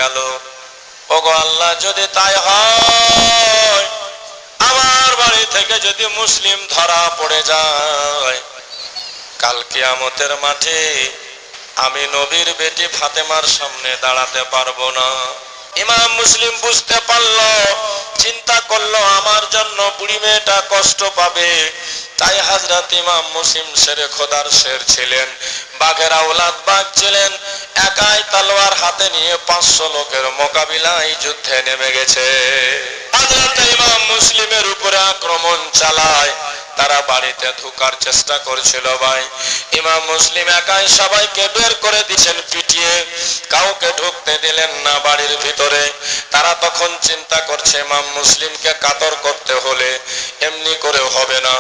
গেল। ওগো আল্লাহ, যদি তাই হয়, আমার বাড়ি থেকে যদি মুসলিম ধরা পড়ে যায়, কাল কিয়ামতের মাঠে আমি নবীর বেটি ফাতেমার সামনে দাঁড়াতে পারবো না। ইমাম মুসলিম বুঝতে পারলো, চিন্তা করলো আমার জন্য বুড়ি মেয়েটা কষ্ট পাবে। তাই হযরত ইমাম মুসলিম শেরে খোদার শের ছিলেন, বাঘের আওলাদ বাঘ ছিলেন। একাই তলোয়ার হাতে নিয়ে 500 লোকের মোকাবিলায় যুদ্ধে নেমে গেছে। হযরত ইমাম মুসলিমের উপরে আক্রমণ চালায়। তারা বাড়িতে ঢোকার চেষ্টা করছিল ভাই। ইমাম মুসলিম একাই সবাইকে বের করে দিয়েছেন পিটিয়ে, কাউকে ঢুকতে দিলেন না বাড়ির ভিতরে। তারা তখন চিন্তা করছে ইমাম মুসলিমকে কাতর করতে হলে এমনি করে হবে না।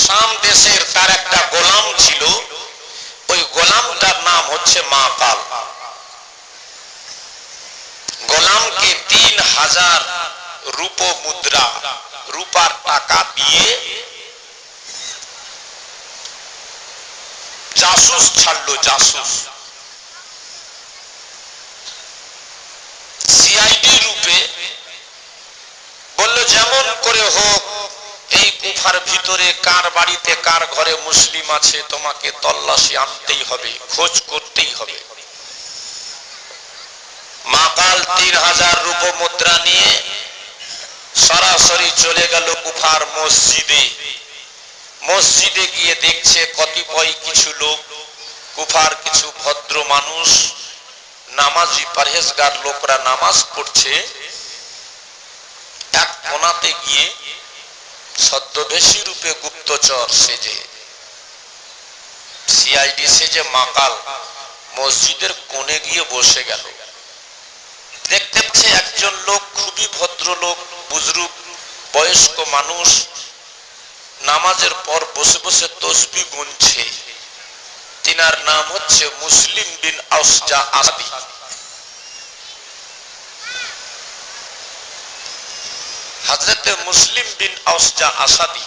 শাম দেশের তার একটা গোলাম ছিল, ওই গোলামটার নাম হচ্ছে মাকাল। গোলামকে 3000 রূপ মুদ্রা, রূপার টাকা দিয়ে জাসুস ছাড়লো, জাসুস সিআইডি রূপে। বলল যেমন করে হোক এই কুফার ভিতরে কার বাড়িতে কার ঘরে মুসলিম আছে তোমাকে তল্লাশি আনতেই হবে, খোঁজ করতেই হবে। মাকাল 3000 রূপ মুদ্রা নিয়ে সরাসরি চলে গেল কুফার মসজিদে। মসজিদে গিয়ে দেখছে কতিপয় কিছু লোক, কুফার কিছু ভদ্র মানুষ, নামাজি পরহেজগার লোকরা নামাজ পড়ছে। এক কোণাতে গিয়ে ছদ্মবেশী রূপে গুপ্তচর সেজে, সিআইডি সেজে মাকাল মসজিদের কোণে গিয়ে বসে গেল। দেখতে পাচ্ছে একজন লোক, খুবই ভদ্র লোক, বুজরুগ বয়স্ক মানুষ, নামাজের পর বসে বসে তসবিহ গুনছে। তিনার নাম হচ্ছে মুসলিম বিন আউসজা আসাদি। হযরতে মুসলিম বিন আউসজা আসাদি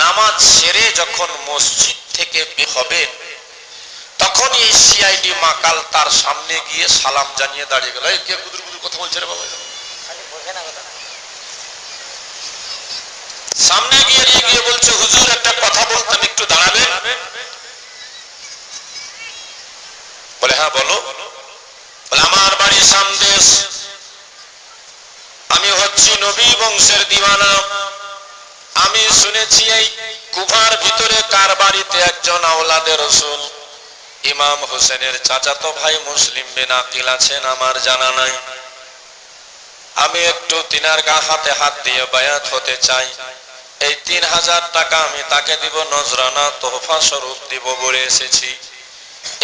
নামাজ সেরে যখন মসজিদ থেকে বের হবেন, তখন এই সিআইডি মাকাল তার সামনে গিয়ে সালাম জানিয়ে দাঁড়িয়ে গেল। এই কে গুদুর গুদুর কথা বলছে রে বাবা? সামনে গিয়ে বলছে, হুজুর একটা কথা বলতাম, একটু দাঁড়াবেন? বলে হ্যাঁ বলো। বলে আমার বাড়ি সামদেশ, আমি হচ্ছি নবী বংশের দিওয়ানা। আমি শুনেছি এই কুফার ভিতরে কার বাড়িতে একজন আওলাদে রাসূল ইমাম হোসেনের চাচাতো ভাই মুসলিম বিন আকিল আছেন, আমার জানা নাই। আমি একটু তিনার হাতে হাত দিয়ে বায়াত হতে চাই। এই 3000 টাকা আমি তাকে দিব, নজরানা তোহফা স্বরূপ দিব বলে এসেছি,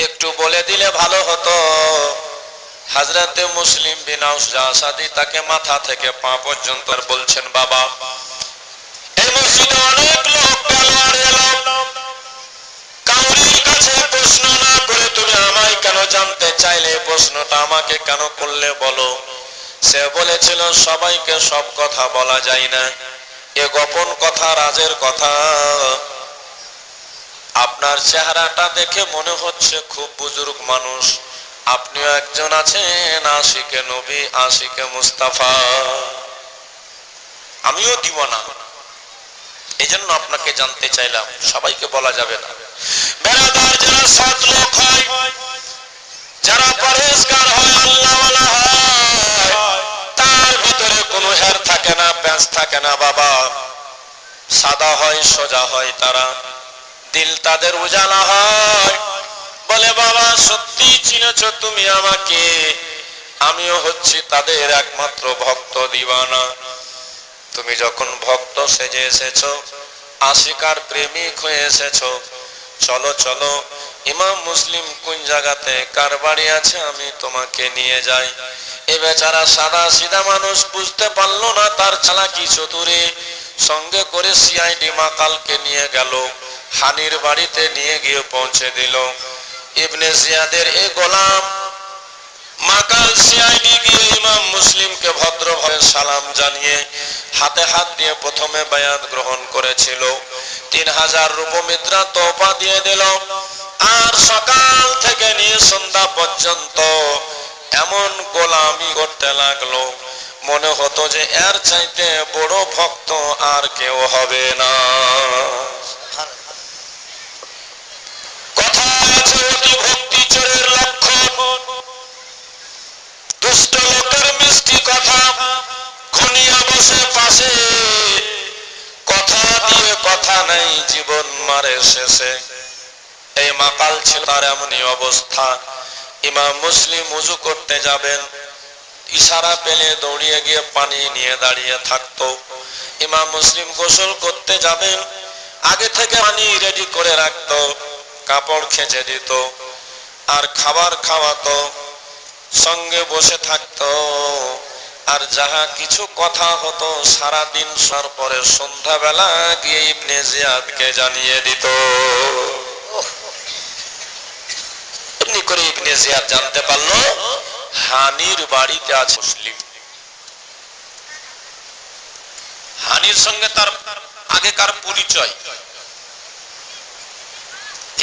একটু বলে দিলে ভালো হতো। হযরতে মুসলিম বিন আউসজা আসাদি তাকে মাথা থেকে পা পর্যন্ত বলছেন, বাবা এই মসজিদে অনেক লোক গেল আর এলো, কাউরির কাছে প্রশ্ন না করে তুমি আমায় কেন জানতে চাইলে? প্রশ্নটা আমাকে কেন করলে বলো? সে বলেছিল সবাইকে সব কথা বলা যায় না, এ গোপন কথা, রাজের কথা। আপনার চেহারাটা দেখে মনে হচ্ছে খুব বুজুর্গ মানুষ, আপনিও একজন আছেন আশিকে নবী, আশিকে মুস্তাফা, আমিও দিওয়ানা, এই জন্য আপনাকে জানতে চাইলাম। সবাইকে বলা যাবে না। বেরাদার, যারা সৎ লোক হয়, যারা পরহেজগার হয়, আল্লাহওয়ালা হয়, তার ভিতরে কোনো হের থাকে না, প্যাঁচ থাকে না বাবা। সাদা হয়, সোজা হয় তারা, দিল তাদের উজালা হয়। বলে বাবা সত্যি চিনেছো তুমি আমাকে? আমিও হচ্ছি তাদের একমাত্র ভক্ত দিওয়ানা। তুমি যখন ভক্ত সেজে এসেছো, আশিকার প্রেমিক হয়ে এসেছো, চলো চলো ইমাম মুসলিম কোন জায়গাতে কার বাড়ি আছে আমি তোমাকে নিয়ে যাই। এ বেচারা সাদা সিধা মানুষ বুঝতে পারলো না তার চালাকি চতুরে, সঙ্গে করে সিআইডি মাকালকে নিয়ে গেল, হানির বাড়িতে নিয়ে গিয়ে পৌঁছে দিল। ইবনে জিয়াদের এই গোলাম মাকাল সিআইডি গিয়ে ইমাম মুসলিমকে ভদ্রভাবে সালাম জানিয়ে হাতে হাত দিয়ে প্রথমে বায়াত গ্রহণ করেছিল। 3000 রূপ মুদ্রা তোহফা দিয়ে দিল। আর সকাল থেকে নিয়ে সন্ধ্যা পর্যন্ত এমন গোলামি করতে লাগলো, মনে হতো যে এর চাইতে বড় ভক্ত আর কেউ হবে না। কথা আছে অতি ভক্তি চোরের লক্ষণ, দুষ্ট লোকের মিষ্টি কথা ঘনিয়া বসে পাশে, কথা দিয়ে কথা নেই জীবন মারে শেষে। এই মাকাল ছিল তার এমনই অবস্থা। ইমাম মুসলিম ওযু করতে যাবেন, ইশারা পেলে দৌড়িয়ে গিয়ে পানি নিয়ে দাঁড়িয়ে থাকতো। ইমাম মুসলিম গোসল করতে যাবেন, আগে থেকে পানি রেডি করে রাখতো, কাপড় খেঁচে দিত, আর খাবার খাওয়াতো, সঙ্গে বসে থাকতো। আর যাহা কিছু কথা হতো সারাদিন শোনার পরে সন্ধ্যাবেলা গিয়ে ইবনে জিয়াদকে জানিয়ে দিত। এমনি করে ইবনে জিয়াদ জানতে পারলো হানির বাড়িতে আছে মুসলিম। হানির সঙ্গে তার আগেকার পরিচয়।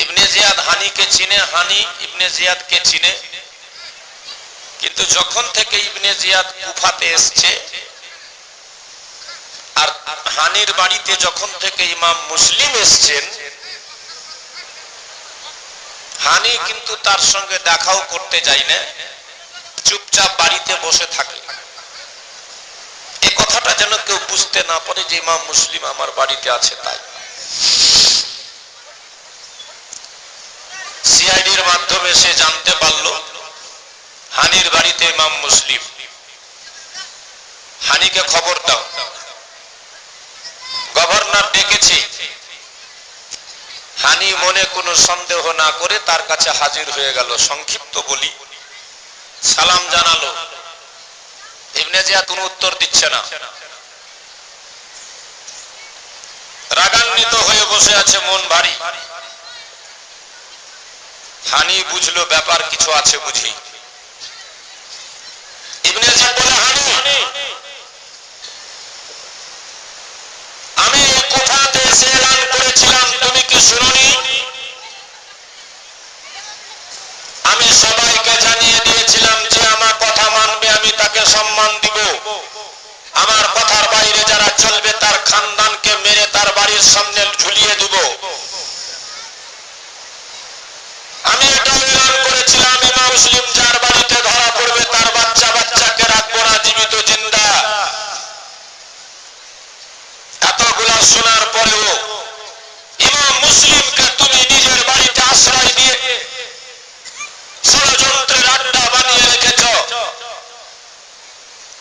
ইবনে জিয়াদ হানিকে চিনে, হানি ইবনে জিয়াদকে চিনে। কিন্তু যখন থেকে ইবনে জিয়াদ কুফাতে এসছে আর হানির বাড়িতে যখন থেকে ইমাম মুসলিম এসছেন, হানি কিন্তু তার সঙ্গে দেখাও করতে যায় না, চুপচাপ বাড়িতে বসে থাকে। এই কথাটা যেন কেউ বুঝতে না পারে যে ইমাম মুসলিম আমার বাড়িতে আছে। তাই সিআইডির মাধ্যমে সে জানতে পারলো হানির বাড়িতে ইমাম মুসলিম। হানিকে খবর দাও, গভর্নর ডেকেছে। হানি মনে কোনো সন্দেহ না করে তার কাছে হাজির হয়ে গেল। সংক্ষিপ্ত বলি, সালাম জানালো। ইবনে জিয়াদ কোনো উত্তর দিচ্ছে না, রাগান্বিত হয়ে বসে আছে, মন ভারী। হানি বুঝলো ব্যাপার কিছু আছে বুঝি। ইবনে জিয়াদ বলে, হানি, আমি কুফাতে এসে এলান করেছিলাম, তুমি কি শুনোনি? আমি সবাইকে জানিয়ে দিয়েছিলাম যে আমার কথা মানবে আমি তাকে সম্মান দিব, আমার কথার বাইরে যারা চলবে তার খানদানকে মেরে তার বাড়ির সামনে ঝুলিয়ে দিব। আমি এটা এলান করেছিলাম ইমাম মুসলিম যার বাড়িতে ধরা পড়বে তার বাচ্চাকে রাখবো না জীবিত জিন্দা। এতগুলা শোনার পরেও ইমাম মুসলিমকে তুমি নিজের বাড়িতে আশ্রয় দিয়ে ষড়যন্ত্রের আড্ডা বানিয়ে রেখেছ।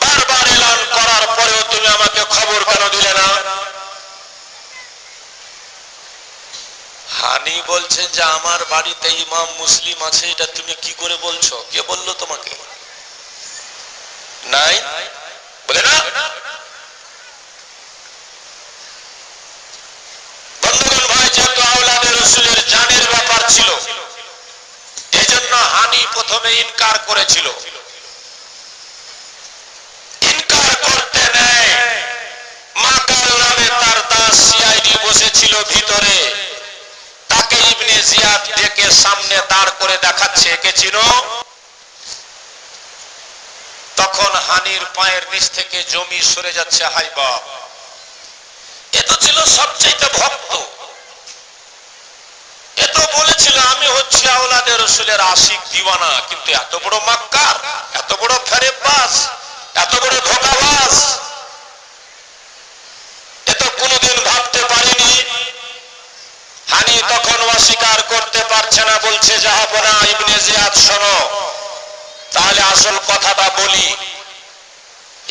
বারবার এলান করার পরেও তুমি আমাকে খবর কেন দিলে না? হানি বলছে যে আমার বাড়িতে ইমাম মুসলিম আছে, এটা তুমি কি করে বলছো? কে বললো তোমাকে? নাই বলে না। বন্ধুগণ ভাই, যেহেতু আওলাদে রাসূলের জানের ব্যাপার ছিল, এজন্য হানি প্রথমে ইনকার করেছিল। ইনকার করতে নেয়, মাকাল নামে তার দাস সিআইডি বসেছিল ভিতরে, তাকে ইবনে জিয়াদ ডেকে সামনে দাঁড় করে দেখাচ্ছে, একে চিনো? তখন হানির পায়ের নিচ থেকে জমি সরে যাচ্ছে। হাই বাপ, এ তো ছিল সবচেয়ে ভক্ত, এ তো বলেছিল আমি হচ্ছি আওলাদে রাসূলের আশিক দিওয়ানা, কিন্তু এত বড় মাক্কার, এত বড় ফেরেববাজ, এত বড় ধোঁকাবাজ, এ তো কোনোদিন ভাবতে পারিনি। হানি তখন অস্বীকার করতে পারছে না, বলছে জাহাপনা ইবনে জিয়াদ শোনো, তাহলে আসল কথাটা বলি।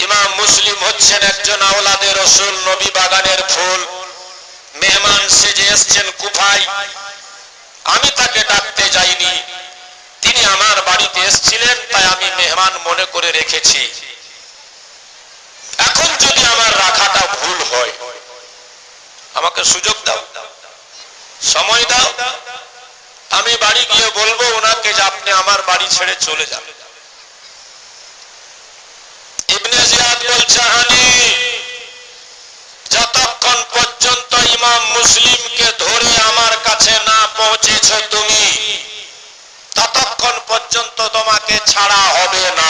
ইমাম মুসলিম হচ্ছেন একজন আওলাদে রাসূল, নবী বাগানের ফুল, মেহমান সেজে এসছেন কুফায়। আমি তাকে ডাকতে যাইনি, তিনি আমার বাড়িতে এসেছিলেন, তাই আমি মেহমান মনে করে রেখেছি। এখন যদি আমার রাখাটা ভুল হয়, আমাকে সুযোগ দাও, সময় দাও, আমি বাড়ি গিয়ে বলবো ওনাকে যে আপনি আমার বাড়ি ছেড়ে চলে যান। ইবনে জিয়াদ বলছে, হানি, যতক্ষণ পর্যন্ত ইমাম মুসলিমকে ধরে আমার কাছে না পৌঁছেছ তুমি, ততক্ষণ পর্যন্ত তোমাকে ছাড়া হবে না।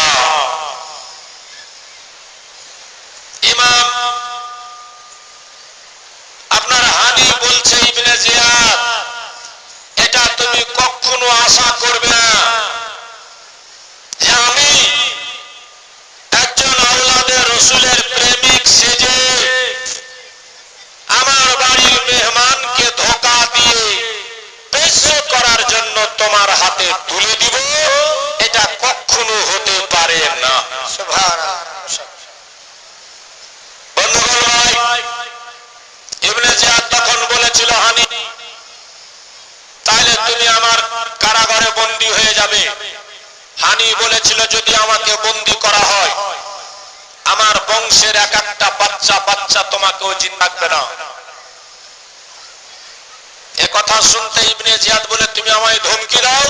হানি বলেছিল যদি আমাকে বন্দী করা হয় আমার বংশের এক একটা বাচ্চা বাচ্চা তোমাকেও জিন রাখবে না। এ কথা শুনতে ইবনে জিয়াদ বলে তুমি আমায় ধমকি দাও।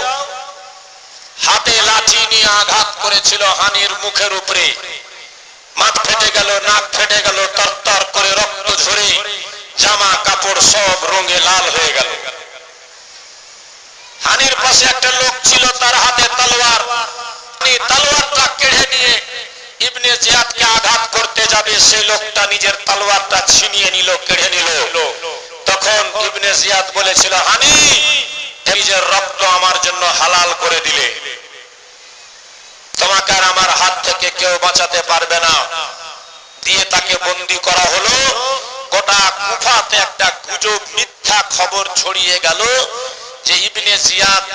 হাতে লাঠি নিয়ে আঘাত করেছিল হানির মুখের উপরে, মাথা ফেটে গেল, নাক ফেটে গেল, তরতর করে রক্ত ঝরে জামা কাপড় সব রঙে লাল হয়ে গেল। হানির পাশে একটা লোক ছিল, তার হাতে তলোয়ার, তলোয়ারটা কেড়ে নিয়ে ইবনে জিয়াদকে আঘাত করতে যাবে, সেই লোকটা নিজের তলোয়ারটা ছিনিয়ে নিল, কেড়ে নিল। তখন ইবনে জিয়াদ বলেছিল হানি নিজের রক্ত আমার জন্য হালাল করে দিলে, তোমাকে আর আমার হাত থেকে কেউ বাঁচাতে পারবে না। দিয়ে তাকে বন্দী করা হলো। গোটা কুফাতে একটা গুজব মিথ্যা খবর ছড়িয়ে গেল যে ইবনে জিয়াদ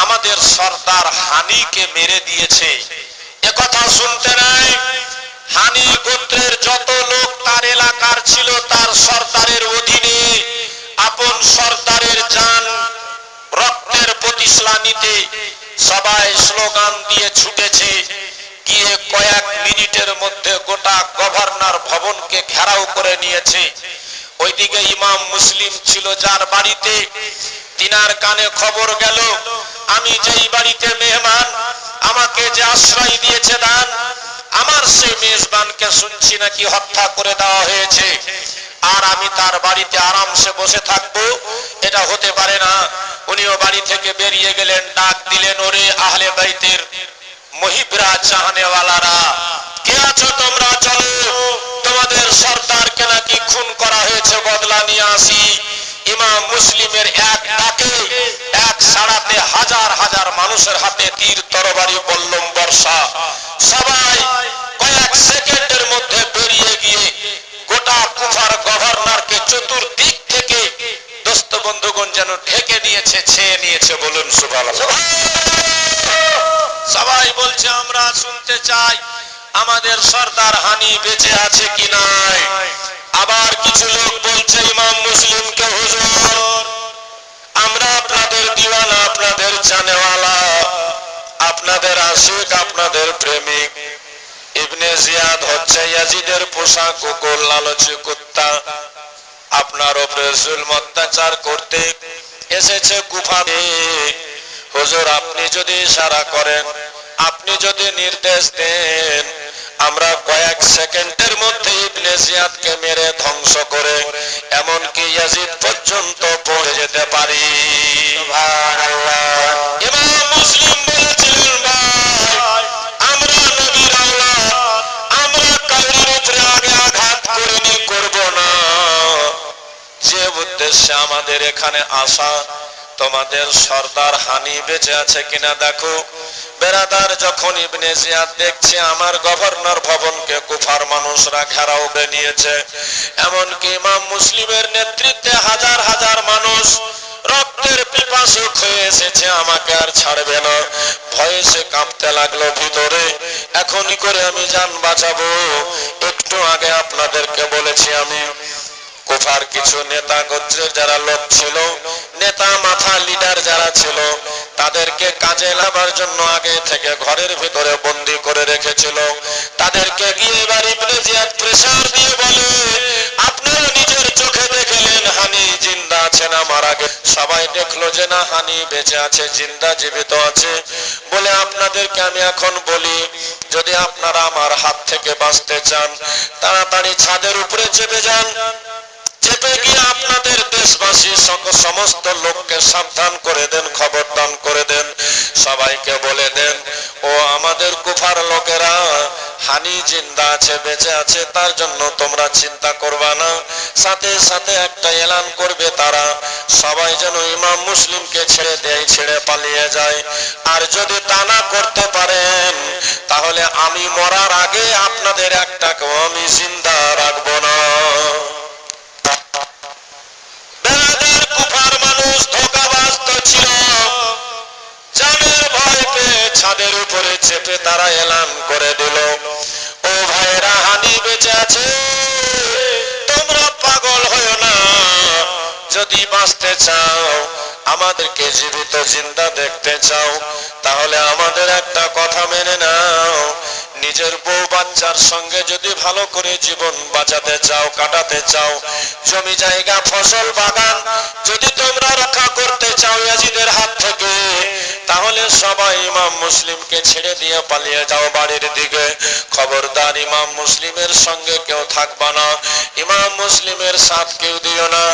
আমাদের সর্দার হানিকে মেরে দিয়েছে। একথা শুনতে নাই হানি গোত্রের যত লোক তার এলাকার ছিল তার সর্দারের অধীনে, আপন সর্দারের জান রক্তের প্রতিশোধ নিতে সবাই স্লোগান দিয়ে ছুটেছে। গিয়ে কয়েক মিনিটের মধ্যে গোটা গভর্নর ভবনকে ঘেরাও করে নিয়েছে। ওইদিকে ইমাম মুসলিম ছিল যার বাড়িতে, তিনার কানে খবর গেল আমি যেই বাড়িতে মেহমান, আমাকে যে আশ্রয় দিয়েছে দান, আমার সেই মেজবানকে শুনছি নাকি হত্যা করে দেওয়া হয়েছে, আর আমি তার বাড়িতে আরামসে বসে থাকবো, এটা হতে পারে না। উনিও বাড়ি থেকে বেরিয়ে গেলেন, ডাক দিলেন ওরে আহলে বাইতের মুহিবরা চাহনেওয়ালারা, কে আছো তোমরা, চলো তোমাদের সর্দারকে নাকি খুন করা হয়েছে, বদলা নিয়ে আসি। ইমাম মুসলিমের এক ডাকে এক সাড়াতে হাজার হাজার মানুষের হাতে তীর তরবারি বল্লম বর্ষা, সবাই কয়েক সেকেন্ডের মধ্যে বেরিয়ে গিয়ে গোটা কুফার গভর্নরকে চতুর্দিক থেকে দোস্ত বন্ধুগণ যেন ঢেকে নিয়েছে, ছেয়ে নিয়েছে। বলুন সুবহানাল্লাহ। সবাই বলছে আমরা শুনতে চাই আমাদের সর্দার হানি বেঁচে আছে কি নাই। আবার কিছু লোক বলছে ইমাম মুসলিমকে হুজুর আমরা আপনাদের দিওয়ানা, আপনাদের জানেওয়ালা, আপনাদের আশিক, আপনাদের প্রেমিক। ইবনে জিয়াদ হচ্ছে ইয়াজিদের পোষা কুকুর, লালচি কুত্তা, আপনার উপরে জুলম অত্যাচার করতে এসেছে কুফাতে। হুজুর আপনি যদি ইশারা করেন, আপনি যদি নির্দেশ দেন, আমরা কয়েক সেকেন্ডের মধ্যে ইবনে জিয়াদকে মেরে ধ্বংস করে এমনকি ইয়াজিদ পর্যন্ত পৌঁছে যেতে পারি। সুবহানাল্লাহ। ইমাম মুসলিম বলেছিলেন ভাই আমরা নবীর আওলাদ, আমরা কাউরির উপরে আগে আঘাত করিনি, করব না। যে উদ্দেশ্যে আমাদের এখানে আসা, তোমাদের সর্দার হানি বেঁচে আছে কিনা দেখো। বেরাদার যখন ইবনে জিয়াদ দেখছে আমার গভর্নর ভবনকে কুফার মানুষরা ঘেরাও করে নিয়েছে, এমনকি ইমাম মুসলিমের নেতৃত্বে হাজার হাজার মানুষ রক্তের পিপাসুক হয়ে এসেছে, আমাকে আর ছাড়বে না, ভয়ে সে কাঁপতে লাগলো ভিতরে। এখনই করে আমি জান বাঁচাবো। একটু আগে আপনাদেরকে বলেছি আমি কুফার কিছু নেতা গোত্রের যারা লোক ছিল, নেতা মাথা লিডার যারা ছিল, তাদেরকে কাজে লাগাবার জন্য আগে থেকে ঘরের ভিতরে বন্দী করে রেখেছিল। তাদেরকে গিয়ে এবার ইবনে জিয়াদ প্রেসার দিয়ে বলে আপনারা নিজের চোখে দেখলেন হানি জিন্দা আছে না মারা গেছে। সবাই দেখলো যে না হানি বেঁচে আছে, জিন্দা জীবিত আছে। বলে আপনাদেরকে আমি এখন বলি, যদি আপনারা আমার হাত থেকে বাঁচতে চান তাড়াতাড়ি ছাদের উপরে চেপে যান, চেপে গিয়ে আপনাদের দেশবাসী সমস্ত লোককে সাবধান করে দেন, খবরদান করে দেন, সবাইকে বলে দেন ও আমাদের কুফার লোকেরা হানি জিন্দা আছে, বেঁচে আছে, তার জন্য তোমরা চিন্তা করবা না। সাথে সাথে একটা এলান করবে তারা, সবাই যেন ইমাম মুসলিমকে ছেড়ে দেয়, ছেড়ে পালিয়ে যায়। আর যদি তা না করতে পারেন তাহলে আমি মরার আগে আপনাদের একটাকেও আমি জিন্দা রাখবো না। কুফার মানুষ ধোঁকাবাজ তো ছিল, জানের ভয় পেয়ে ছাদের উপরে চেপে তারা এলান করে দিল ও ভাইরা হানি বেঁচে আছে, তোমরা পাগল হয়ো না, যদি বাঁচতে চাও আমাদেরকে জীবিত জিন্দা দেখতে চাও, তাহলে আমাদের একটা কথা মেনে নাও, নিজের বউ বাচ্চার সঙ্গে যদি ভালো করে জীবন বাঁচাতে চাও, কাটাতে চাও, জমি জায়গা ফসল বাগান যদি তোমরা রক্ষা করতে চাও ইয়াজিদের হাত থেকে, তাহলে সবাই ইমাম মুসলিমকে ছেড়ে দিয়ে পালিয়ে যাও বাড়ির দিকে। খবরদার ইমাম মুসলিমের সঙ্গে কেউ থাকবা না, ইমাম মুসলিমের সাথ কেউ দিও না,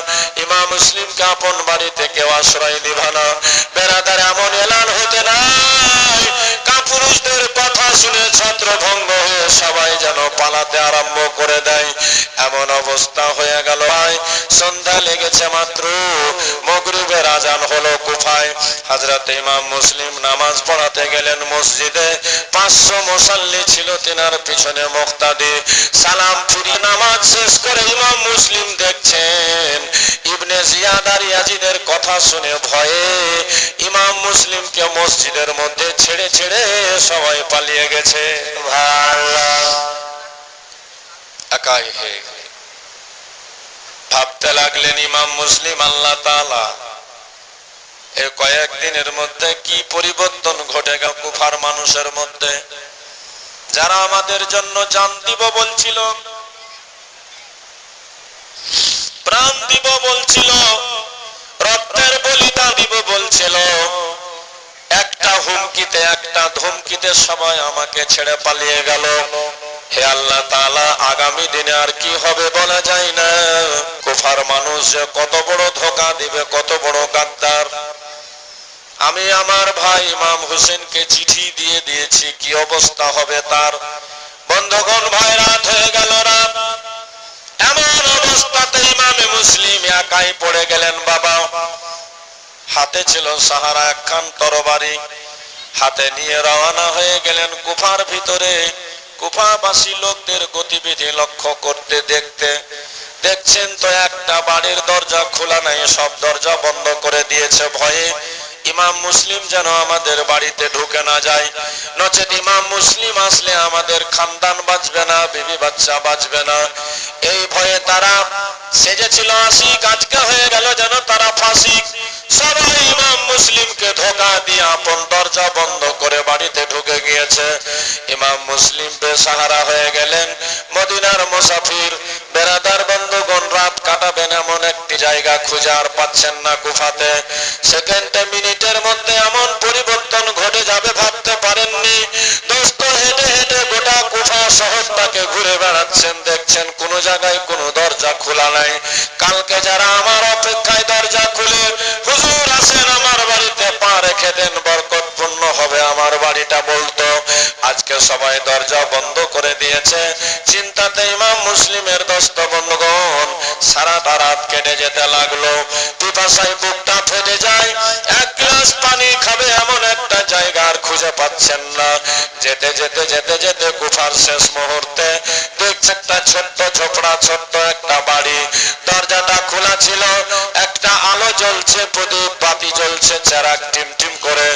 ইমাম মুসলিমকে আপন বাড়িতে কেউ আশ্রয় দিবা না। বেরাদার এমন এলান হতে নাই কাপুরুষদের কথা শুনে ছত্রভঙ্গ হয়ে সবাই যেন পালাতে আরম্ভ করে দেয়, এমন অবস্থা হয়ে গেল। সন্ধ্যা লেগেছে মাত্র, মাগরিবের আজান হলো কুফায়। হযরত ইমাম মুসলিম নামাজ পড়াতে গেলেন মসজিদে। 500 মুসাল্লি ছিল তিনার পিছনে মুক্তাদি। সালাম ফিরিয়ে নামাজ শেষ করে ইমাম মুসলিম দেখছেন ইবনে জিয়াদ আর ইয়াজিদের কথা শুনে ভয়ে ইমাম মুসলিমকে মসজিদের মধ্যে ছেড়ে ছেড়ে সবাই পালিয়ে গেছে। একাই হয়ে ভাবতে লাগলেন ইমাম মুসলিম আল্লাহ তাআলা এই কয়েকদিনের মধ্যে কি পরিবর্তন ঘটে গেল কুফার মানুষের মধ্যে। যারা আমাদের জন্য জান দিব বলছিল, প্রাণ দিব বলছিল, রক্তের বলিদান দিব বলছিল, একটা হুমকিতে একটা ধমকিতে সবাই আমাকে ছেড়ে পালিয়ে গেল। হে আল্লাহ তাআলা, আগামী দিনে আর কি হবে বলা যায় না। কুফার মানুষ যে কত বড় ধোঁকা দিবে, কত বড় গাদ্দার। আমি আমার ভাই ইমাম হোসেনকে চিঠি দিয়ে দিয়েছি, কি অবস্থা হবে তার। বন্ধুগণ, ভাই রাত হয়ে গেল। রাত এমন অবস্থাতে ইমামে মুসলিম একাই পড়ে গেলেন। বাবা হাতে ছিল সাহারা একখান তরবারি, হাতে নিয়ে রওনা হয়ে গেলেন কুফার ভিতরে। কুফাবাসী লোকদের গতিবিধি লক্ষ্য করতে দেখতে দেখছেন তো একটা বাড়ির দরজা খোলা নাই, সব দরজা বন্ধ করে দিয়েছে ভয়ে। ইমাম মুসলিম যেন আমাদের বাড়িতে ঢুকে না যায়, নচেত ইমাম মুসলিম আসলে আমাদের খানদান বাঁচবে না, বিবি বাচ্চা বাঁচবে না। এই ভয়ে তারা সেজেছিল আশিক, আজকে হয়ে গেল যেন তারা ফাসিক। সবাই ইমাম মুসলিমকে ধোঁকা দিয়ে আপন দরজা বন্ধ করে বাড়িতে ঢুকে গিয়েছে। ইমাম মুসলিম বেসাহারা হয়ে গেলেন, মদিনার মুসাফির। বেরাদার বন্ধুগণ, রাত কাটাবেন এমন একটি জায়গা খুঁজে আর পাচ্ছেন না কুফাতে। সেকেন্ডে মিনিটের মধ্যে এমন পরিবর্তন ঘটে যাবে ভাবতে পারেননি। দোস্ত হেঁটে হেঁটে গোটা কুফা শহরটাকে ঘুরে বেড়াচ্ছেন, দেখছেন কোনো জায়গায় কোনো দরজা খোলা নাই। কালকে যারা আমার অপেক্ষায় দরজা খুলে হুজুর আসেন আমার বাড়িতে পা রেখে দেন, বরকতপূর্ণ হবে আমার বাড়িটা বলতো, আজকে সবাই দরজা বন্ধ করে দিয়েছে। চিন্তাতে ইমাম মুসলিমের দোস্ত বন্ধুগণ সারাটা রাত কেটে যেতে লাগলো। পিপাসায় বুকটা ফেটে যায়, এক গ্লাস পানি খাবে এমন একটা জায়গা আর খুঁজে পাচ্ছেন না। যেতে যেতে যেতে যেতে কুফার শেষ মুহূর্তে দেখছে একটা ছোট্ট ঝোপড়া, ছোট্ট একটা বাড়ি। দরজাটা খোলা ছিল, একটা আলো জ্বলছে, প্রদীপ বাতি জ্বলছে চেরাক টিম টিম করে।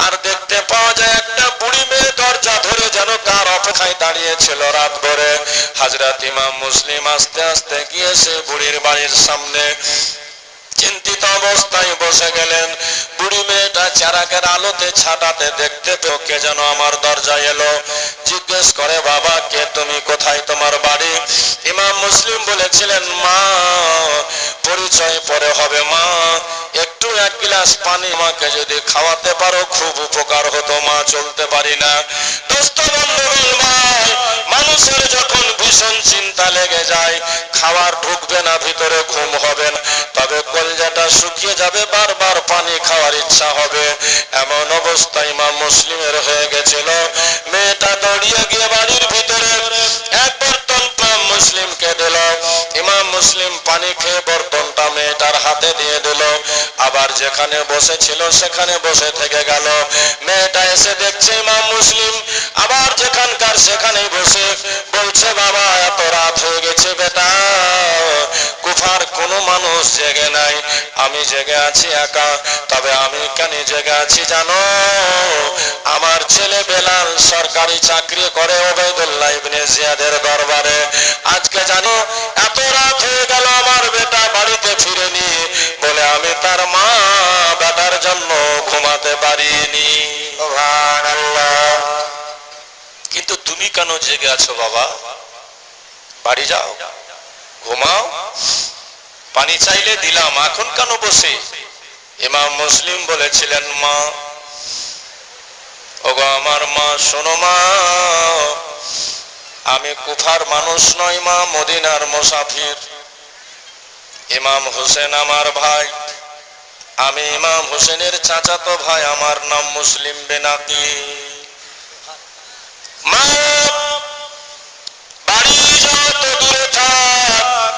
আর দেখতে পাওয়া যায় একটা বুড়ি মেয়ে দরজা ধরে যেন কার অপেক্ষায় দাঁড়িয়েছিল রাত ভরে। হযরত ইমাম মুসলিম আস্তে আস্তে গিয়ে সে বুড়ির বাড়ির সামনে চিন্তিত অবস্থায় বসে গেলেন। বুড়ি মেয়েটা চেরাকের আলোতে ছাটাতে দেখতে পেয়ে কে যেন আমার দরজায় এলো। জিজ্ঞেস করে, বাবা কে তুমি, কোথায় তোমার বাড়ি? ইমাম মুসলিম বলেছিলেন, মা পরিচয় পরে হবে, মা একটু এক গ্লাস পানি আমাকে যদি খাওয়াতে পারো খুব উপকার হতো, মা চলতে পারি না। দোস্ত বন্ধুগণ, ভাই মানুষের যখন ভীষণ চিন্তা লেগে যায়, খাবার ঢুকবে না ভিতরে, ঘুম হবে না, তবে কলজাটা শুকিয়ে যাবে, বারবার পানি খাওয়ার ইচ্ছা হবে। এমন অবস্থা ইমাম মুসলিমের হয়ে গেছিল। মেয়েটা দৌড়িয়ে গিয়ে বাড়ির ভিতরে এক বর্তন মুসলিমকে দিল। ইমাম মুসলিম পানি খেয়ে বর্তনটা মেয়েটার হাতে দিয়ে দিল, আবার যেখানে বসেছিল সেখানে বসে থেকে গেল। মেয়েটা এসে দেখছে ইমাম মুসলিম আবার যেখানকার সেখানেই বসে, বলছে, বাবা এত রাত হয়ে গেছে, বেটা কুফার কোনো মানুষ পুরুষ জেগে নাই, আমি জেগে আছি একা। তবে আমি কেন জেগে আছি জানো? আমার ছেলে বেলাল সরকারি চাকরি করে ওবায়দুল্লাহ ইবনে জিয়াদের দরবারে। আজকে জানো এত রাত হয়ে গেল আমার বেটা বাড়িতে ফিরেনি বলে আমি তার মা বেটার জন্য ঘুমাতে পারিনি। সুবহানাল্লাহ। কিন্তু তুমি কেন জেগে আছো বাবা? বাড়ি যাও, ঘুমাও। পানি চাইলে দিলাম, এখন কেন বসে? ইমাম মুসলিম বলেছিলেন, মা, ওগো আমার মা, শোনো মা, আমি কুফার মানুষ নই মা, মদিনার মুসাফির। ইমাম হোসেন আমার ভাই, আমি ইমাম হোসেনের চাচাতো ভাই, আমার নাম মুসলিম বিন আকিল। মা, বাড়ি যত দূরে থাক,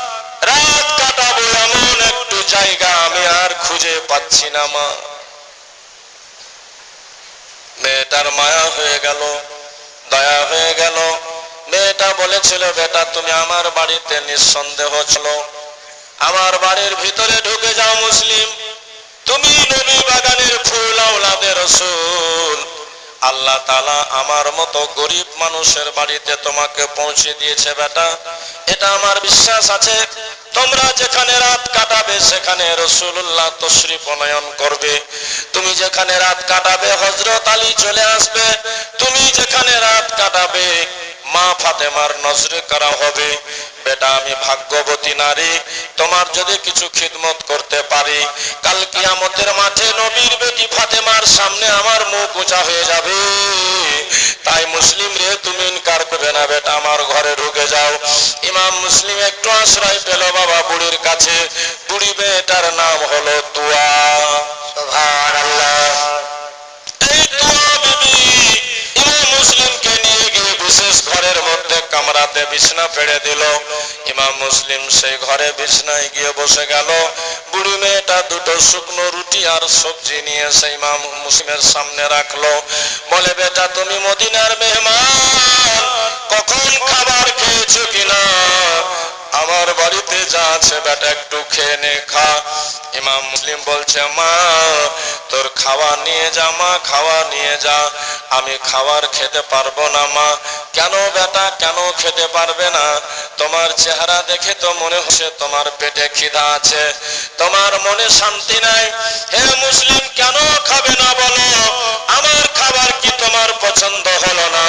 রাত কাটাবো এমন একটু জায়গা আমি আর খুঁজে পাচ্ছি না মা। মেয়েটার মায়া হয়ে গেল, দয়া হয়ে গেল। মেয়েটা বলেছিল, বেটা তুমি আমার বাড়িতে নিঃসন্দেহ চলো, আমার বাড়ির ভিতরে ঢুকে যাও মুসলিম, তুমি নবী বাগানের ফুল আওলাদে রাসূল। আল্লাহ তাআলা আমার মতো গরিব মানুষের বাড়িতে তোমাকে পৌঁছে দিয়েছে বেটা, এটা আমার বিশ্বাস আছে। তোমরা যেখানে রাত কাটাবে সেখানে রাসূলুল্লাহ তশরিফ নয়ন করবে। তুমি যেখানে রাত কাটাবে হযরত আলী চলে আসবে। তুমি যেখানে রাত কাটাবে মা ফাতেমার নজরে করা হবে। বেটা আমি ভাগ্যবতী নারী, তোমার যদি কিছু খিদমত করতে পারি, কাল কিয়ামতের মাঠে নবীর বেটি ফাতেমার সামনে আমার মুখ উঁচা হয়ে যাবে। তাই মুসলিম রে তুমি ইনকার করবে না, বেটা আমার ঘরে ঢুকে যাও। ইমাম মুসলিম একটু আশ্রয় পেল বাবা বুড়ির কাছে। বুড়ি মেয়েটার নাম হলো তুয়া। সুবহানাল্লাহ। এই তুয়া বিবি ইমাম মুসলিমকে নিয়ে গিয়ে বিশেষ ঘরের মধ্যে কামরাতে বিছনা পেড়ে দিল। ইমাম মুসলিম সেই ঘরে বিছনায় গিয়ে বসে গেল। বুড়ি মেয়েটা দুটো শুকনো রুটি আর সবজি নিয়ে এসে ইমাম মুসলিমের সামনে রাখলো। বলে, বেটা তুমি মদিনার মেহমান, কখন খাবার খেয়েছো কিনা? আমার বাড়িতে যা আছে বেটা একটু খেয়ে নে, খা। ইমাম মুসলিম বলছে, মা তোর খাওয়া নিয়ে যা মা, খাওয়া নিয়ে যা। আমি খাবার খেতে পারবো না মা। কেন বেটা, কেন খেতে পারবে না? তোমার চেহারা দেখে তো মনে হচ্ছে তোমার পেটে খিদা আছে, তোমার মনে শান্তি নাই। হে মুসলিম, কেন খাবে না বলো? আমার খাবার কি তোমার পছন্দ হলো না?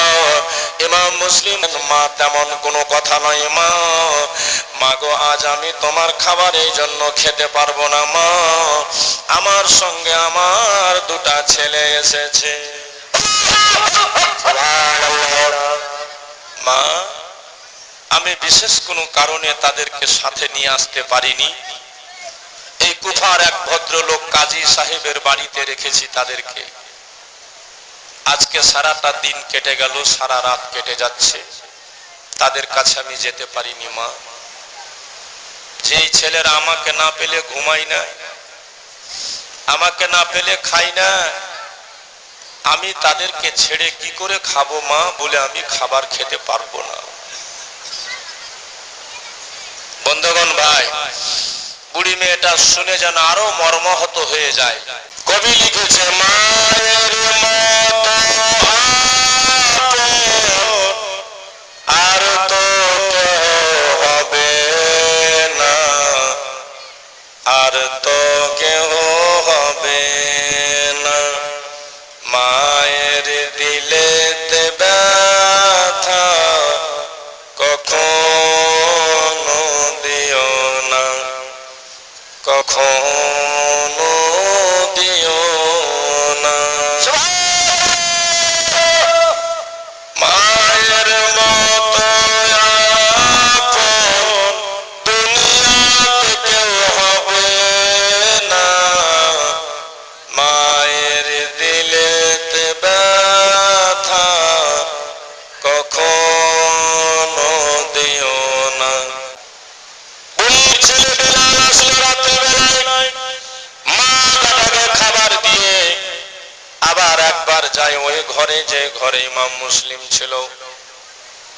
ইমাম মুসলিম, মা তেমন কোনো কথা নয় মা। মাগো আজ আমি তোমার খাবার এই জন্য খেতে পারবো না মা, আমার সঙ্গে আমার দুটা ছেলে এসেছে। মা, আমি বিশেষ কোনো কারণে তাদেরকে সাথে নিয়ে আসতে পারিনি। এই কুফার এক ভদ্রলোক কাজী সাহেবের বাড়িতে রেখেছি তাদেরকে। আজকে সারাটা দিন কেটে গেল, সারা রাত কেটে যাচ্ছে, তাদের কাছে আমি যেতে পারিনি মা। যেই ছেলেরা আমাকে না পেলে ঘুমাই না, আমাকে না পেলে খাই না, আমি তাদেরকে ছেড়ে কি করে খাবো মা? বলে আমি খাবার খেতে পারবো না। বন্ধুগণ ভাই, বুড়ি মেয়েটা শুনে যেন আরো মর্মাহত হয়ে যায়। কবি লিখেছে, মায়ের মতো আর তো কেউ হবে না, আর তো কেউ হবে না। মায়ের দিলেতে ব্যথা কখনো দিও না, কখনো দিও না। মায়ের মতো আপন দুনিয়াতে কেউ হবে না, মায়ের দিলেতে ব্যথা কখনো দিও না। বুড়ির ছেলে বেলাল আসলো রাত্রিবেলায়, মা তাকে খাবার দিয়ে আবার একবার যায় ওই ঘরে, যে ঘরে ইমাম মুসলিম ছিল।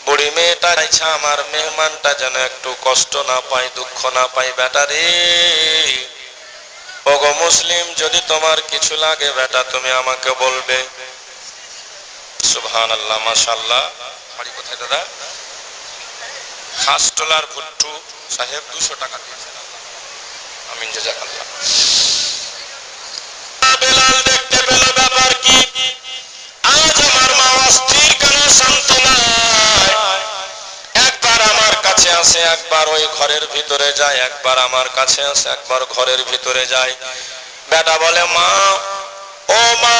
বুড়ি মেয়েটা চাইছে আমার মেহমানটা যেন একটু কষ্ট না পায়, দুঃখ না পায়। বেটা রে, ওগো মুসলিম, যদি তোমার কিছু লাগে বেটা তুমি আমাকে বলবে। সুবহানাল্লাহ, মাশাআল্লাহ। বাড়ি কোথায় দাদা? খাসটোলার ভুট্টু সাহেব 200 টাকা দিয়েছেন। আমিন, জাযাকাল্লাহ। বেলাল দেখতে পেল ব্যাপার কি, আজ আমার মা অস্থির, কেন শান্তি নাই। একবার আমার কাছে আসে, একবার ওই ঘরের ভিতরে যায়, একবার আমার কাছে আসে, একবার ঘরের ভিতরে যায়। বেটা বলে, মা, ও মা,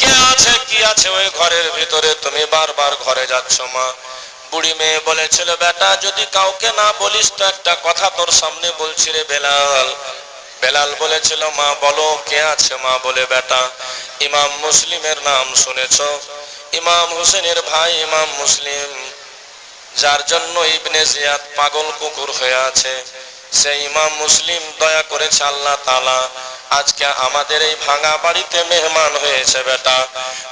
কে আছে, কি আছে ওই ঘরের ভিতরে, তুমি বারবার ঘরে যাচ্ছ মা? বুড়ি মেয়ে বলেছিল, বেটা যদি কাউকে না বলিস তো একটা কথা তোর সামনে বলছি রে বেলাল। বেলাল বলেছিল, মা বলো কে আছে? মা বলে, বেটা ইমাম মুসলিমের নাম শুনেছ? ইমাম হোসেনের ভাই ইমাম মুসলিম, যার জন্য ইবনে জিয়াদ পাগল কুকুর হয়ে আছে, সেই ইমাম মুসলিম দয়া করেছে আল্লাহ তাআলা, আজকে আমাদের এই ভাঙা বাড়িতে মেহমান হয়েছে বেটা।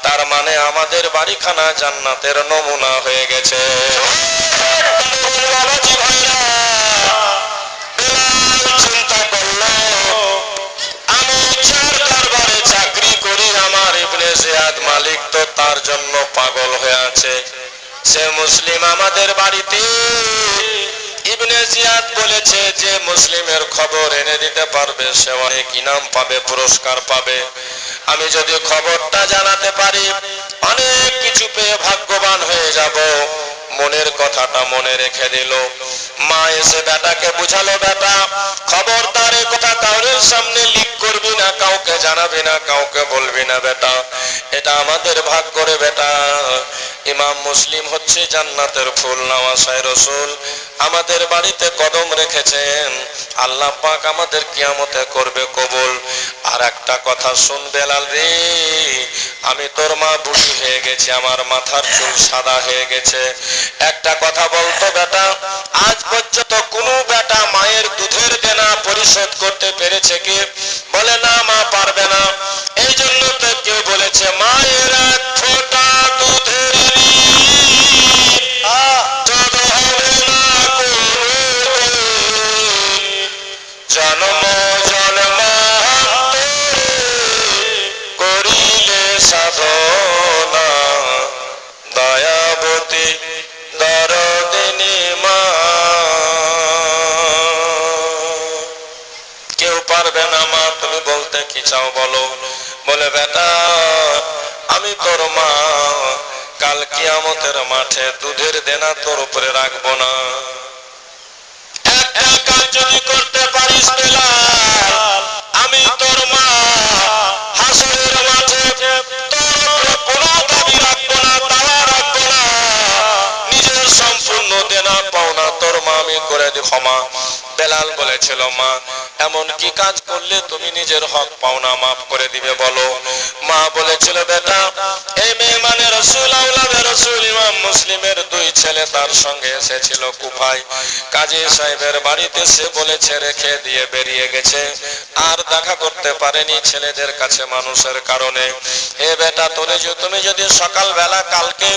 তার মানে আমাদের বাড়িখানা জান্নাতের নমুনা হয়ে গেছে। চিন্তা করলো, আমি যার দরবারে চাকরি করি, আমার ইবনে জিয়াদ মালিক তো তার জন্য পাগল হয়ে আছে, সে মুসলিম আমাদের বাড়িতে। ইবনে জিয়াদ বলেছে যে মুসলিমের খবর এনে দিতে পারবে সে অনেক ইনাম পাবে, পুরস্কার পাবে। আমি যদি খবরটা জানাতে পারি অনেক কিছু পেয়ে ভাগ্যবান হয়ে যাব। মনের কথাটা মনে রেখে দিল। মা এসে বেটাকে বুঝালো, বেটা খবরদার এ কথা কাউরের সামনে লিক করবি না, কাউকে জানাবি না, কাউকে বলবি না বেটা, এটা আমাদের ভাগ্য রে বেটা। ইমাম মুসলিম হচ্ছে জান্নাতের ফুল, নওয়াসায়ে রাসূল আমাদের বাড়িতে কদম রেখেছেন, আল্লাহ পাক আমাদের কিয়ামতে করবে কবুল। আর একটা কথা শুন বেলাল রে, আমি তোর মা বুড়ি হয়ে গেছি, আমার মাথার চুল সাদা হয়ে গেছে। একটা কথা বলতো বেটা, আজ পর্যন্ত কোনো বেটা মায়ের দুধের দেনা পরিশোধ করতে পেরেছে কি? বলে না, মা পারবে না। এই জন্য তো কেউ বলেছে মায়ের এক ফোঁটা দুধের জন্ম জন্মান্তরে করিলে সাধনা, দয়াবতী দরদিনী মা। কেউ পারবে না মা, তুমি বলতে কি চাও বলো? বলে, বেটা আমি তোর মা, কাল কিয়ামতের মাঠে দুধের দেনা তোর উপরে রাখবো না। একটা কাজ যদি করতে পারিস বেলাল, আমি তোর মা, হাসরের মাঠে তোর উপরে কোনো দাবি রাখবো না, দাওয়া রাখবো না, নিজের সম্পূর্ণ দেনা পাওনা তোর মা আমি করে দিব ক্ষমা। বেলাল বলেছিল, মা এমন কি কাজ করলে তুমি নিজের হক পাওনা মাফ করে দিবে বলো? মা বলেছিল, বেটা এই মেহমানে রাসূল, আওলাদে রাসূল ইমাম মুসলিমের দুই ছেলে তার সঙ্গে এসেছিল কুফায়, কাজী সাহেবের বাড়িতে সে বলেছে রেখে দিয়ে বেরিয়ে গেছে, আর দেখা করতে পারেনি ছেলেদের কাছে মানুষের কারণে। হে বেটা, তুমি যদি সকালবেলা কালকে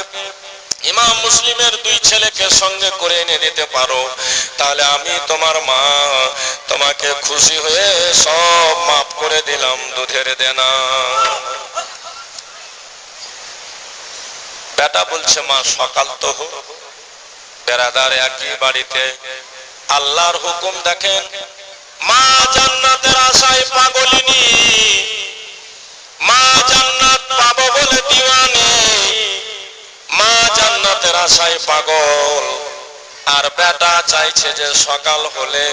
ইমাম মুসলিমের দুই ছেলেকে সঙ্গে করে এনে দিতে পারো, তাহলে আমি তোমার মা তোমাকে খুশি হয়ে সব মাফ করে দিলাম দুধের দেনা। বেটা বলছে, মা সকাল তো হোক। বেরাদার একই বাড়িতে আল্লাহর হুকুম দেখেন, মা জান্নাতের আশায় পাগলিনী, মা জান্নাত পাবো বলে দিওয়ানি, মা জান্নাতের আশায় পাগল। আর বেটা চাইছে যে সকাল হলে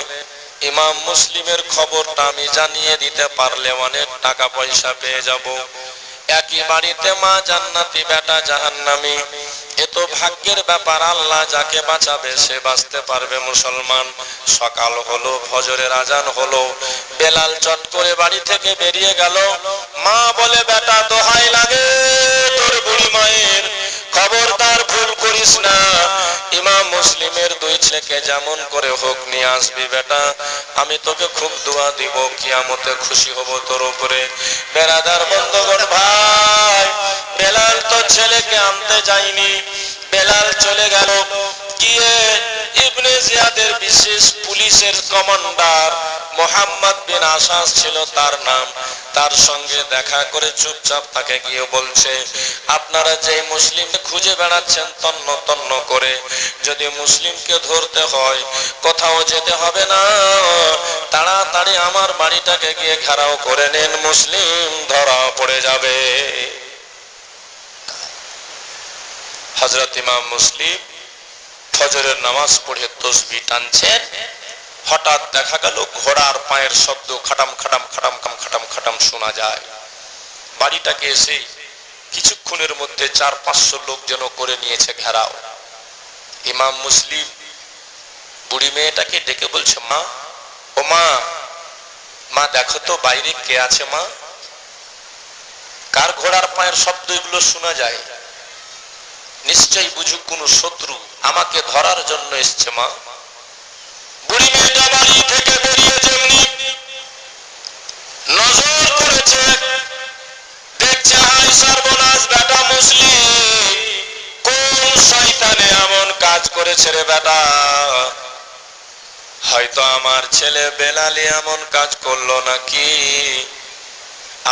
ইমাম মুসলিমের খবরটা আমি জানিয়ে দিতে পারলে অনেক টাকা পয়সা পেয়ে যাব। একই বাড়িতে মা জান্নাতি, বেটা জাহান্নামী। এ তো ভাগ্যের ব্যাপার, আল্লাহ যাকে বাঁচাবে সে বাঁচতে পারবে। মুসলমান, সকাল হলো, ফজরের আজান হলো, বেলাল চট করে বাড়ি থেকে বেরিয়ে গেল। মা বলে, বেটা দোহাই লাগে তোর বুড়ি মায়ের, খবরদার ভুল করিস না, ইমাম মুসলিমের দুই ছেলেকে যেমন করে হোক নিয়ে আসবি বেটা, আমি তোকে খুব দোয়া দিব, কিয়ামতে খুশি হব তোর উপরে। বেরাদার বন্ধুগণ ভাই, বেলাল তো ছেলেকে আনতে যায়নি, বেলাল চলে গেল, গিয়ে ইবনে জিয়াদের বিশেষ পুলিশের কমান্ডার মোহাম্মদ বিন আসাস ছিল তার নাম, তার সঙ্গে দেখা করে চুপচাপ তাকে গিয়ে বলছে, আপনারা যে মুসলিম খুঁজে বেড়াচ্ছেন তন্ন তন্ন করে, যদি মুসলিমকে ধরতে হয় কোথাও যেতে হবে না, তাড়াতাড়ি আমার বাড়িটাকে গিয়ে ঘেরাও করে নেন, মুসলিম ধরা পড়ে যাবে। হযরত ইমাম মুসলিম ফজরের নামাজ পড়ে তাসবিহ টানছেন, হঠাৎ দেখা গেল ঘোড়ার পায়ের শব্দ খাটাম খাটাম খাটাম খাটাম খাটাম শোনা যায়। বাড়িটাকে এসে কিছুক্ষণের মধ্যে 400-500 লোক যেন করে নিয়েছে ঘেরাও। ইমাম মুসলিম বুড়ি মেয়েটাকে ডেকে বলছে, মা, ও মা, মা দেখো তো বাইরে কে আছে মা, কার ঘোড়ার পায়ের শব্দ এগুলো শোনা যায়, নিশ্চয়ই বুঝুক কোন শত্রু আমাকে ধরার জন্য এসছে মা। বুড়ি মেয়েটা বাড়ি থেকে বেরিয়ে যেমনি নজর করেছে, দেখছে হাই সর্বনাশ, বেটা মুসলিম কোন শয়তানে এমন কাজ করেছে রে বেটা, হয়তো আমার ছেলে বেলালি এমন কাজ করলো নাকি,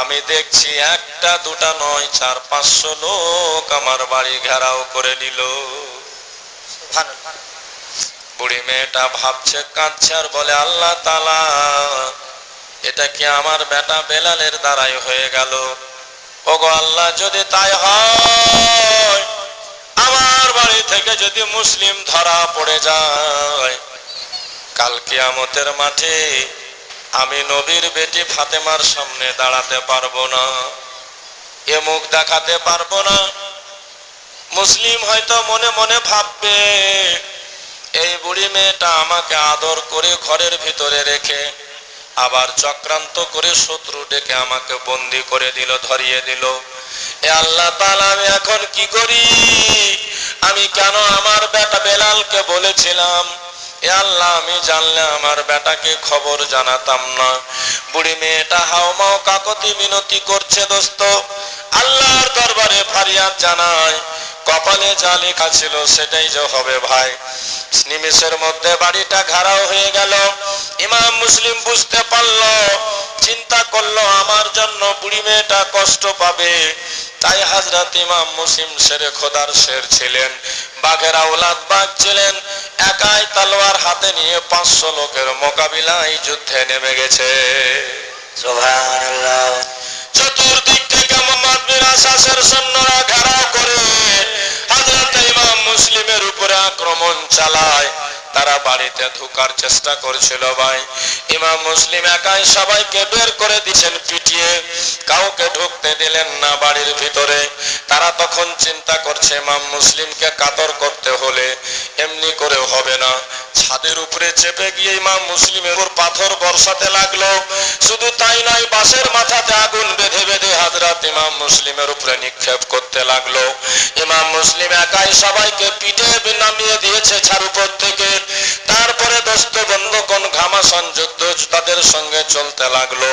আমি দেখছি একটা দুটা নয় 400-500 লোক আমার বাড়ি ঘেরাও করে নিল। বুড়ি মেয়েটা ভাবছে, কাঁদছে আর বলে, আল্লাহ তাআলা, এটা কি আমার বেটা বেলালের দ্বারাই হয়ে গেল? ওগো আল্লাহ, যদি তাই হয়, আমার বাড়ি থেকে যদি মুসলিম ধরা পড়ে যায়, কাল কিয়ামতের মাঠে আমি নবীর বেটি ফাতেমার সামনে দাঁড়াতে পারবো না, এ মুখ দেখাতে পারবো না। মুসলিম হয়তো মনে মনে ভাববে, এই বুড়ি মেয়েটা আমাকে আদর করে ঘরের ভিতরে রেখে আবার চক্রান্ত করে শত্রু ডেকে আমাকে বন্দি করে দিল, ধরিয়ে দিল। এ আল্লাহ তাআলা, আমি এখন কি করি? আমি কেন আমার বেটা বেলালকে বলেছিলাম? এ আল্লাহ, আমি জানলে আমার বেটাকে খবর জানাতাম না। বুড়ি মেয়েটা হাওমাও কাকতি মিনতি করছে, দোস্ত আল্লাহর দরবারে ফারিয়াদ জানায়, কপালে যা লেখা ছিল সেটাই যে হবে ভাই। নিমেষের মধ্যে বাড়িটা ঘেরাও হয়ে গেল। ইমাম মুসলিম বুঝতে পারলো, চিন্তা করলো আমার জন্য বুড়ি মেয়েটা কষ্ট পাবে, তাই হযরত ইমাম মুসলিম শেরে খোদার শের ছিলেন, বাঘের আওলাদ বাঘ ছিলেন, একাই তলোয়ার হাতে নিয়ে 500 লোকের মোকাবিলায় যুদ্ধে নেমে গেছে। সুবহানাল্লাহ। চতুর্দিক থেকে মুহাম্মদ বিন আসাসের সৈন্যরা ঘেরাও করে হযরত ইমাম মুসলিমের উপরে আক্রমণ চালায়। তারা বাড়িতে ঢোকার চেষ্টা করছিল ভাই। ইমাম মুসলিম একাই সবাইকে বের করে দিয়েছেন পিটিয়ে, কাউকে ঢুকতে দিলেন না বাড়ির ভিতরে। তারা তখন চিন্তা করছে, ইমাম মুসলিমকে কাতর করতে হলে এমনি করে হবে না, ছাদের উপরে চেপে গিয়ে ইমাম মুসলিমের উপর পাথর বর্ষাতে লাগলো। শুধু তাই নয়, বাঁশের মাথাতে আগুন বেঁধে বেঁধে হযরত ইমাম মুসলিমের উপরে নিক্ষেপ করতে লাগলো। ইমাম মুসলিম একাই সবাইকে পিটে নামিয়ে দিয়েছে ছাদ উপর থেকে। তারপরে দোস্ত বন্ধুগণ ঘামাসান যুদ্ধ তাদের সঙ্গে চলতে লাগলো।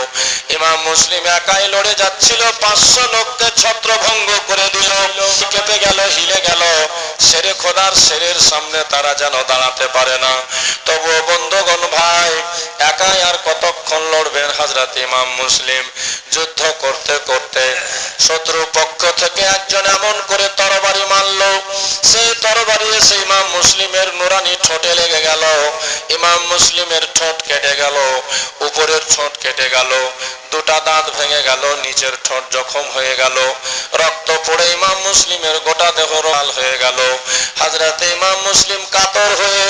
ইমাম মুসলিম একাই লড়ে যাচ্ছিল, 500 লোককে ছত্রভঙ্গ করে দিল, কেঁপে গেল, হিলে গেল। শেরে খোদার শেরের সামনে তারা যেন দাঁড়াতে পারে না। তবুও বন্ধুগণ ভাই, একাই আর কতক্ষণ লড়বেন হযরত ইমাম মুসলিম? যুদ্ধ করতে করতে শত্রু পক্ষ থেকে একজন এমন করে তরবারি মারল, সেই তরবারি এসে ইমাম মুসলিমের নুরানি ঠোঁটে লেগে গেল। ইমাম মুসলিমের ঠোঁট কেটে গেল, উপরের ঠোঁট কেটে গেল, দুটা দাঁত ভেঙে গেল, নিচের ঠোঁট জখম হয়ে গেল, রক্ত পড়ে ইমাম মুসলিমের গোটা দেহ লাল হয়ে গেল। হযরত ইমাম মুসলিম কাতর হয়ে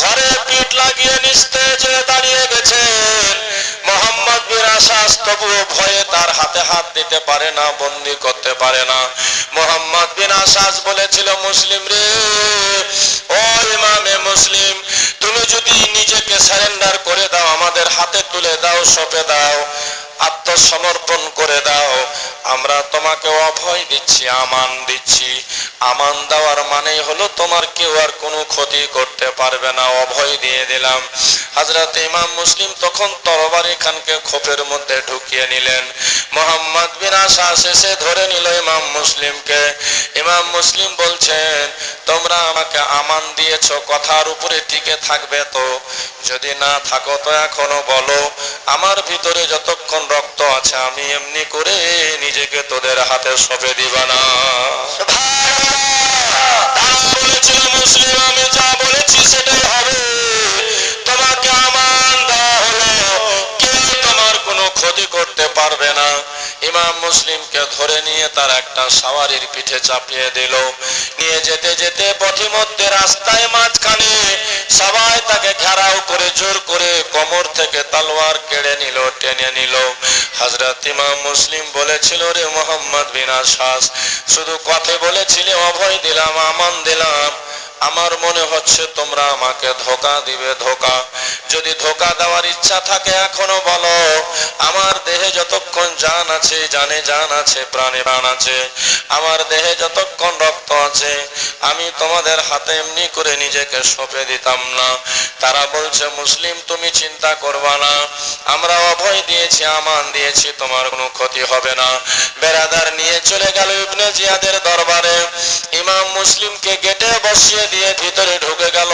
ঘরে পিঠ লাগিয়ে নিস্তেজে দাঁড়িয়ে গেছেন। মুহাম্মদ বিন আসাস তবুও ভয়ে তার হাতে হাত দিতে পারে না, বন্দী করতে পারে না। মুহাম্মদ বিন আসাস বলেছিল, মুসলিম রে, ও ইমামে মুসলিম, তুমি যদি নিজেকে সারেন্ডার করে দাও, আমাদের হাতে তুলে দাও, সঁপে দাও, আত্মসমর্পণ করে দাও, আমরা তোমাকে অভয় দিচ্ছি, আমান দিচ্ছি। আমান দেওয়ার মানেই হলো তোমার কেউ আর কোনো ক্ষতি করতে পারবে না, অভয় দিয়ে দিলাম। হযরত ইমাম মুসলিম তখন তরবারি খানকে খোপের মধ্যে ঢুকিয়ে নিলেন। মুহাম্মদ বিন আশাস এসে ধরে নিল ইমাম মুসলিমকে। ইমাম মুসলিম বলছেন, তোমরা আমাকে আমান দিয়েছো, কথার উপরে টিকে থাকবে তো? যদি না থাকো তো এখনো বলো, আমার ভিতরে যতক্ষণ রক্ত আছে আমি এমনি করে নিজেকে তোদের হাতে সঁপে দিবা না। বলেছিল মুসলিম, আমি যা বলেছি সেটাই হবে, তোমাকে আমান দেওয়া হলো, কেউ তোমার কোনো ক্ষতি করতে পারবে না। ইমাম মুসলিমকে ধরে নিয়ে তার একটা সওয়ারির পিঠে চাপিয়ে দিল। নিয়ে যেতে যেতে পথিমধ্যে রাস্তায় মাঝখানে সবাই তাকে ঘেরাও করে জোর করে কোমর থেকে তলোয়ার কেড়ে নিল, টেনে নিল। হযরত ইমাম মুসলিম বলেছিল, রে মুহাম্মদ বিন আশাস, শুধু কথা বলেছিলে, অভয় দিলাম, আমান দিলাম, আমার মনে হচ্ছে তোমরা আমাকে ধোঁকা দিবে। ধোঁকা? যদি ধোঁকা দেওয়ার ইচ্ছা থাকে এখনো বলো, আমার দেহে যতক্ষণ জান আছে, জানে জান আছে, প্রাণে প্রাণ আছে, আমার দেহে যতক্ষণ রক্ত আছে, আমি তোমাদের হাতে এমনি করে নিজেকে সঁপে দিতাম না। তারা বলছে, মুসলিম তুমি চিন্তা করবা না, আমরা অভয় দিয়েছি, আমান দিয়েছি, তোমার কোনো ক্ষতি হবে না। বেরাদার নিয়ে চলে গেল ইবনে জিয়াদের দরবারে। ইমাম মুসলিমকে গেটে বসিয়ে দিয়ে ভিতরে ঢুকে গেল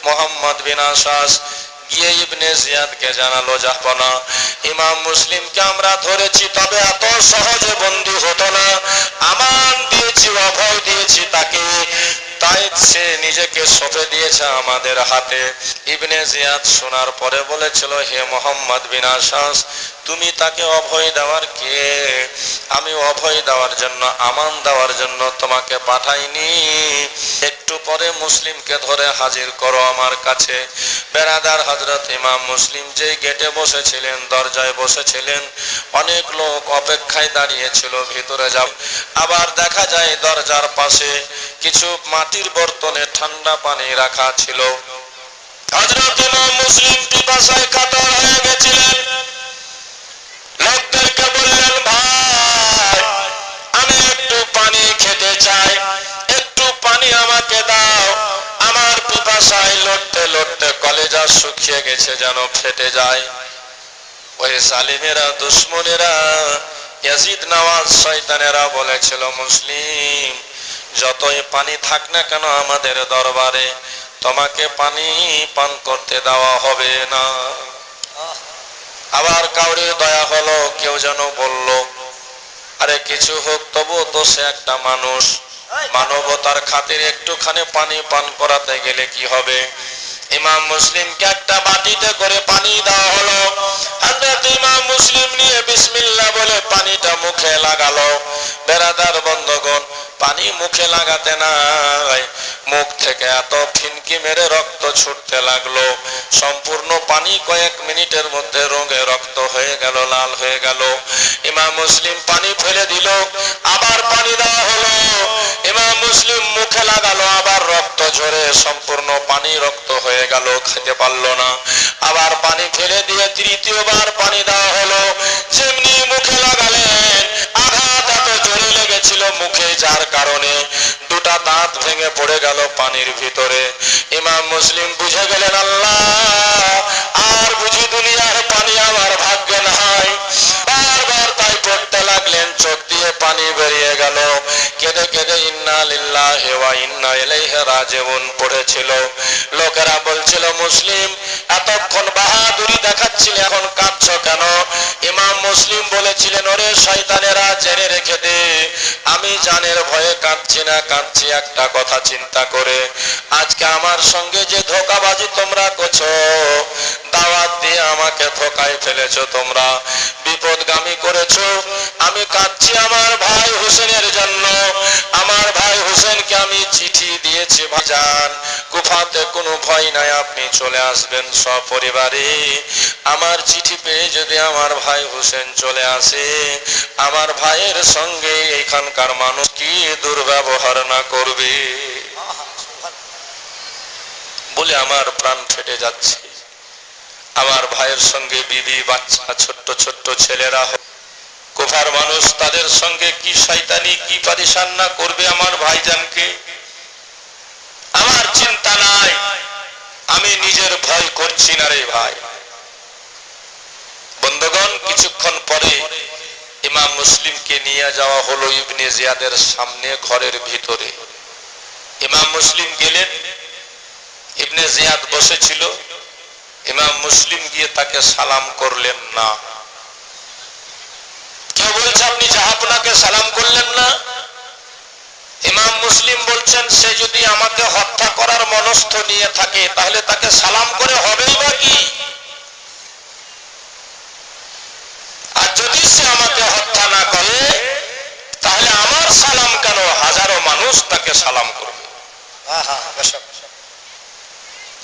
মুহাম্মদ বিন আশাস। গিয়ে ইবনে জিয়াদকে জানালো, জাহাপনা, ইমাম মুসলিমকে আমরা ধরেছি, তবে এত সহজে বন্দী হতো না, আমান দিয়েছি, অভয় দিয়েছি তাকে, তাই সে নিজেকে সঁপে দিয়েছে আমাদের হাতে। ইবনে জিয়াদ শোনার পরে বলেছিল, হে মুহাম্মদ বিন আশাস, তুমি তাকে অভয় দেওয়ার কে? আমি অভয় দেওয়ার জন্য, আমান দেওয়ার জন্য তোমাকে পাঠাইনি। একটু পরে মুসলিমকে ধরে হাজির করো আমার কাছে। বেরাদার, হযরত ইমাম মুসলিম যেই গেটে বসেছিলেন, দরজায় বসেছিলেন, অনেক লোক অপেক্ষায় দাঁড়িয়েছিল ভিতরে যাব। আবার দেখা যায় দরজার পাশে কিছু মাটির বর্তনে ঠান্ডা পানি রাখা ছিল। হযরত ইমাম মুসলিম পিপাসায় কাতর হয়ে গেছিলেন। লোকদেরকে বললেন, ভাই, আমি একটু পানি খেতে চাই, একটু পানি আমাকে দাও, আমার পিপাসায় লড়তে লড়তে কলেজা শুকিয়ে গেছে, যেন ফেটে যায়। ওই জালিমেরা, দুশমনেরা, ইয়াজিদ নওয়াজ শয়তানেরা বলেছিল, মুসলিম, যতই পানি থাক না কেন আমাদের দরবারে, তোমাকে পানি পান করতে দেওয়া হবে না। আবার কাউরে দয়া হলো, কেউ যেন বলল, আরে কিছু হোক, তবু তো সে একটা মানুষ, মানবতার খাতিরে একটুখানি পানি পান করাতে গেলে কি হবে? ইমাম মুসলিমকে একটা বাটিতে করে পানি দেওয়া হলো। হযরত ইমাম মুসলিম নিয়ে বিসমিল্লাহ বলে পানিটা মুখে লাগালো। বেরাদার বন্ধুগণ, পানি মুখে লাগাতে নাই, মুখ থেকে এত ফিনকি মেরে রক্ত ছুটতে লাগলো। সম্পূর্ণ পানি কয়েক মিনিটের মধ্যে রঙে রক্ত হয়ে গেল, লাল হয়ে গেল। ইমাম মুসলিম পানি ফেলে দিল, আবার পানি দেওয়া হলো। ইমাম মুসলিম মুখে লাগালো, আবার রক্ত ঝরে সম্পূর্ণ পানি রক্ত হয়ে গেল, খেতে পারলো না। আবার পানি ফেলে দিয়ে তৃতীয়বার পানি দেওয়া হলো। যেমনি মুখে লাগালেন, আঘাত এত জোরে লেগেছিল মুখে, যার কারণে দুটা দাঁত ভেঙে পড়ে গেল পানির ভিতরে। ইমাম মুসলিম বুঝে গেলেন, আল্লাহ, আর বুঝি দুনিয়ার পানি আমার ভাগ্যে নাই। বারবার তাই পড়তে লাগলেন, চোখ দিয়ে পানি বেরিয়ে গেল। কেঁদে কেঁদে ইন্না লিল্লাহি ওয়া ইন্না ইলাইহি রাজিউন পড়েছিল। লোকেরা বলছিল, মুসলিম, এতক্ষণ বাহাদুরি দেখাচ্ছিলে, এখন কাঁদছো কেন? ইমাম মুসলিম বলেছিলেন, ওরে শয়তানেরা, জেনে রেখে দে, আমি জানের ভয়ে কাঁদছি না, কাঁদছি একটা কথা চিন্তা করে, আজকে আমার সঙ্গে যে ধোঁকাবাজি তোমরা করছো, দাওয়াত দিয়ে আমাকে ধোঁকায় ফেলেছো, তোমরা বিপদগামী করেছো। আমি কাঁদছি আমার ভাই হোসেনের জন্য। আমার ভাই হোসেনকে আমি চিঠি দিয়েছি, ভাইজান, কুফাতে কোনো ভয় নাই, আপনি চলে আসবেন সপরিবারে। আমার চিঠি পেয়ে যদি আমার ভাই হোসেন চলে আসে, আমার ভাইয়ের সঙ্গে এখানকার মানুষ কি দুর্ব্যবহার না করবে, বলে আমার প্রাণ ফেটে যাচ্ছে। আমার ভাইয়ের সঙ্গে বিবি, বাচ্চা, ছোট্ট ছোট্ট ছেলেরা, কুফার মানুষ, তাদের সঙ্গে কি শয়তানি, কি পারিশান না করবে আমার ভাইজানকে। আমার চিন্তা নাই, আমি নিজের ভয় করছি না রে ভাই। বন্ধুগণ, কিছুক্ষণ পরে ইমাম মুসলিমকে নিয়ে যাওয়া হলো ইবনে জিয়াদের সামনে, ঘরের ভিতরে। ইমাম মুসলিম গেলেন, ইবনে জিয়াদ বসেছিল। ইমাম মুসলিম গিয়ে তাকে সালাম করলেন না। কেউ বলছে আপনি জাহাপনাকে সালাম করলেন না? ইমাম মুসলিম বলছেন, সে যদি আমাকে হত্যা করার মনস্থ নিয়ে থাকে তাহলে তাকে সালাম করে হবেই বা কি? আর যদি সে আমাকে হত্যা না করে তাহলে আমার সালাম কেন, হাজারো মানুষ তাকে সালাম করবে।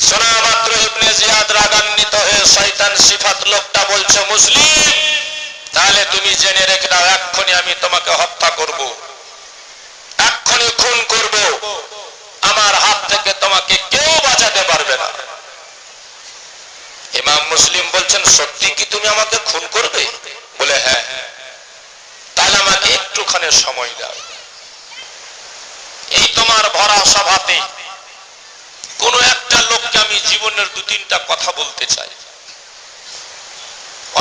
শোনা মাত্র ইবনে জিয়াদ রাগান্বিত হয়ে শয়তান সিফাত লোকটা বলছে, মুসলিম, তাহলে তুমি জেনে রেখে দাও, এক্ষুনি আমি তোমাকে হত্যা করব, এক্ষুনি খুন করব, আমার হাত থেকে তোমাকে কেউ বাঁচাতে পারবে না। ইমাম মুসলিম বলছেন, সত্যি কি তুমি আমাকে খুন করবে? বলে হ্যাঁ। তাহলে আমাকে একটুখানি সময় দাও। এই তোমার ভরা সভাতে কোন একটা লোককে আমি জীবনের 2-3টা কথা বলতে চাই।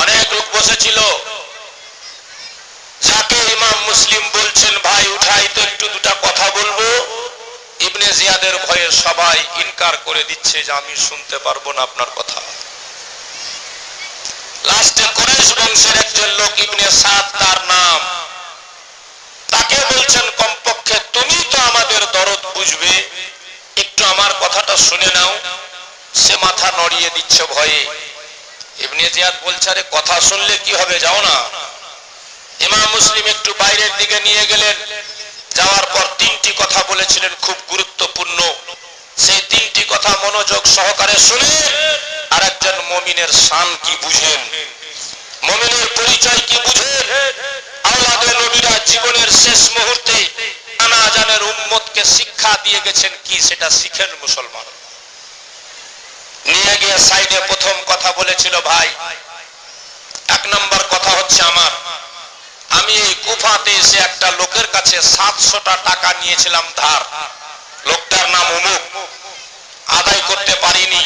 অনেক লোক বসেছিল, যাকে ইমাম মুসলিম বলছেন, ভাই উঠাই তো, একটু 2টা কথা বলবো। ইবনে জিয়াদের ভয়ে সবাই ইনকার করে দিচ্ছে যে আমি শুনতে পারবো না আপনার কথা। লাস্টে কুরাইশ বংশের একজন লোক, ইবনে সাদ তার নাম, তাকে বলছেন, কমপক্ষে তুমি তো আমাদের দরদ বুঝবে, একটু আমার কথাটা শুনে নাও। সে মাথা নড়িয়ে দিচ্ছে ভয়ে। ইবনে জিয়াদ বলছে, আরে কথা শুনলে কি হবে, যাও না। ইমাম মুসলিম একটু বাইরের দিকে নিয়ে গেলেন। যাওয়ার পর 3টি কথা বলেছিলেন, খুব গুরুত্বপূর্ণ। সেই 3টি কথা মনোযোগ সহকারে শুনে আর একজন মুমিনের শান কি বুঝেন, মুমিনের পরিচয় কি বুঝেন, আওলাদে নবীরা জীবনের শেষ মুহূর্তে নানা জানের উম্মতকে শিক্ষা দিয়ে গেছেন কি, সেটা শিখেন মুসলমান। নিয়ে গিয়ে সাইডে প্রথম কথা বলেছিল, ভাই 1 নম্বর কথা হচ্ছে, আমি এই কুফাতে এসে একটা লোকের কাছে 700টা টাকা নিয়েছিলাম ধার। লোকটার নাম অমুক, আদায় করতে পারিনি।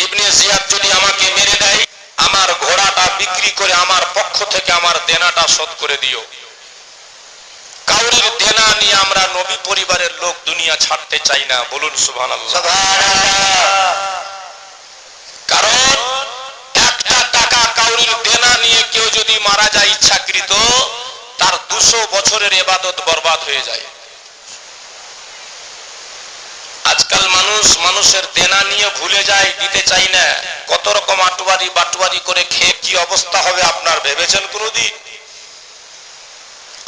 ইবনে জিয়াদ যদি আমাকে মেরে দেয়, আমার ঘোড়াটা বিক্রি করে আমার পক্ষ থেকে আমার দেনাটা শোধ করে দিও। কাউরির দেনা নিয়ে আমরা নবী পরিবারের লোক দুনিয়া ছাড়তে চাই না, বলুন সুবহানাল্লাহ। কারণ একটা টাকা কাউরির দেনা নিয়ে কেউ যদি মারা যায় ইচ্ছাকৃত, তার 200 বছরের ইবাদত বরবাদ হয়ে যায়। আজকাল মানুষের দেনা নিয়ে ভুলে যায়, দিতে চাই না। কত রকম আটুয়ারি বাটুয়ারি করে খেয়ে কি অবস্থা হবে আপনার ভেবেছেন কোনদিন?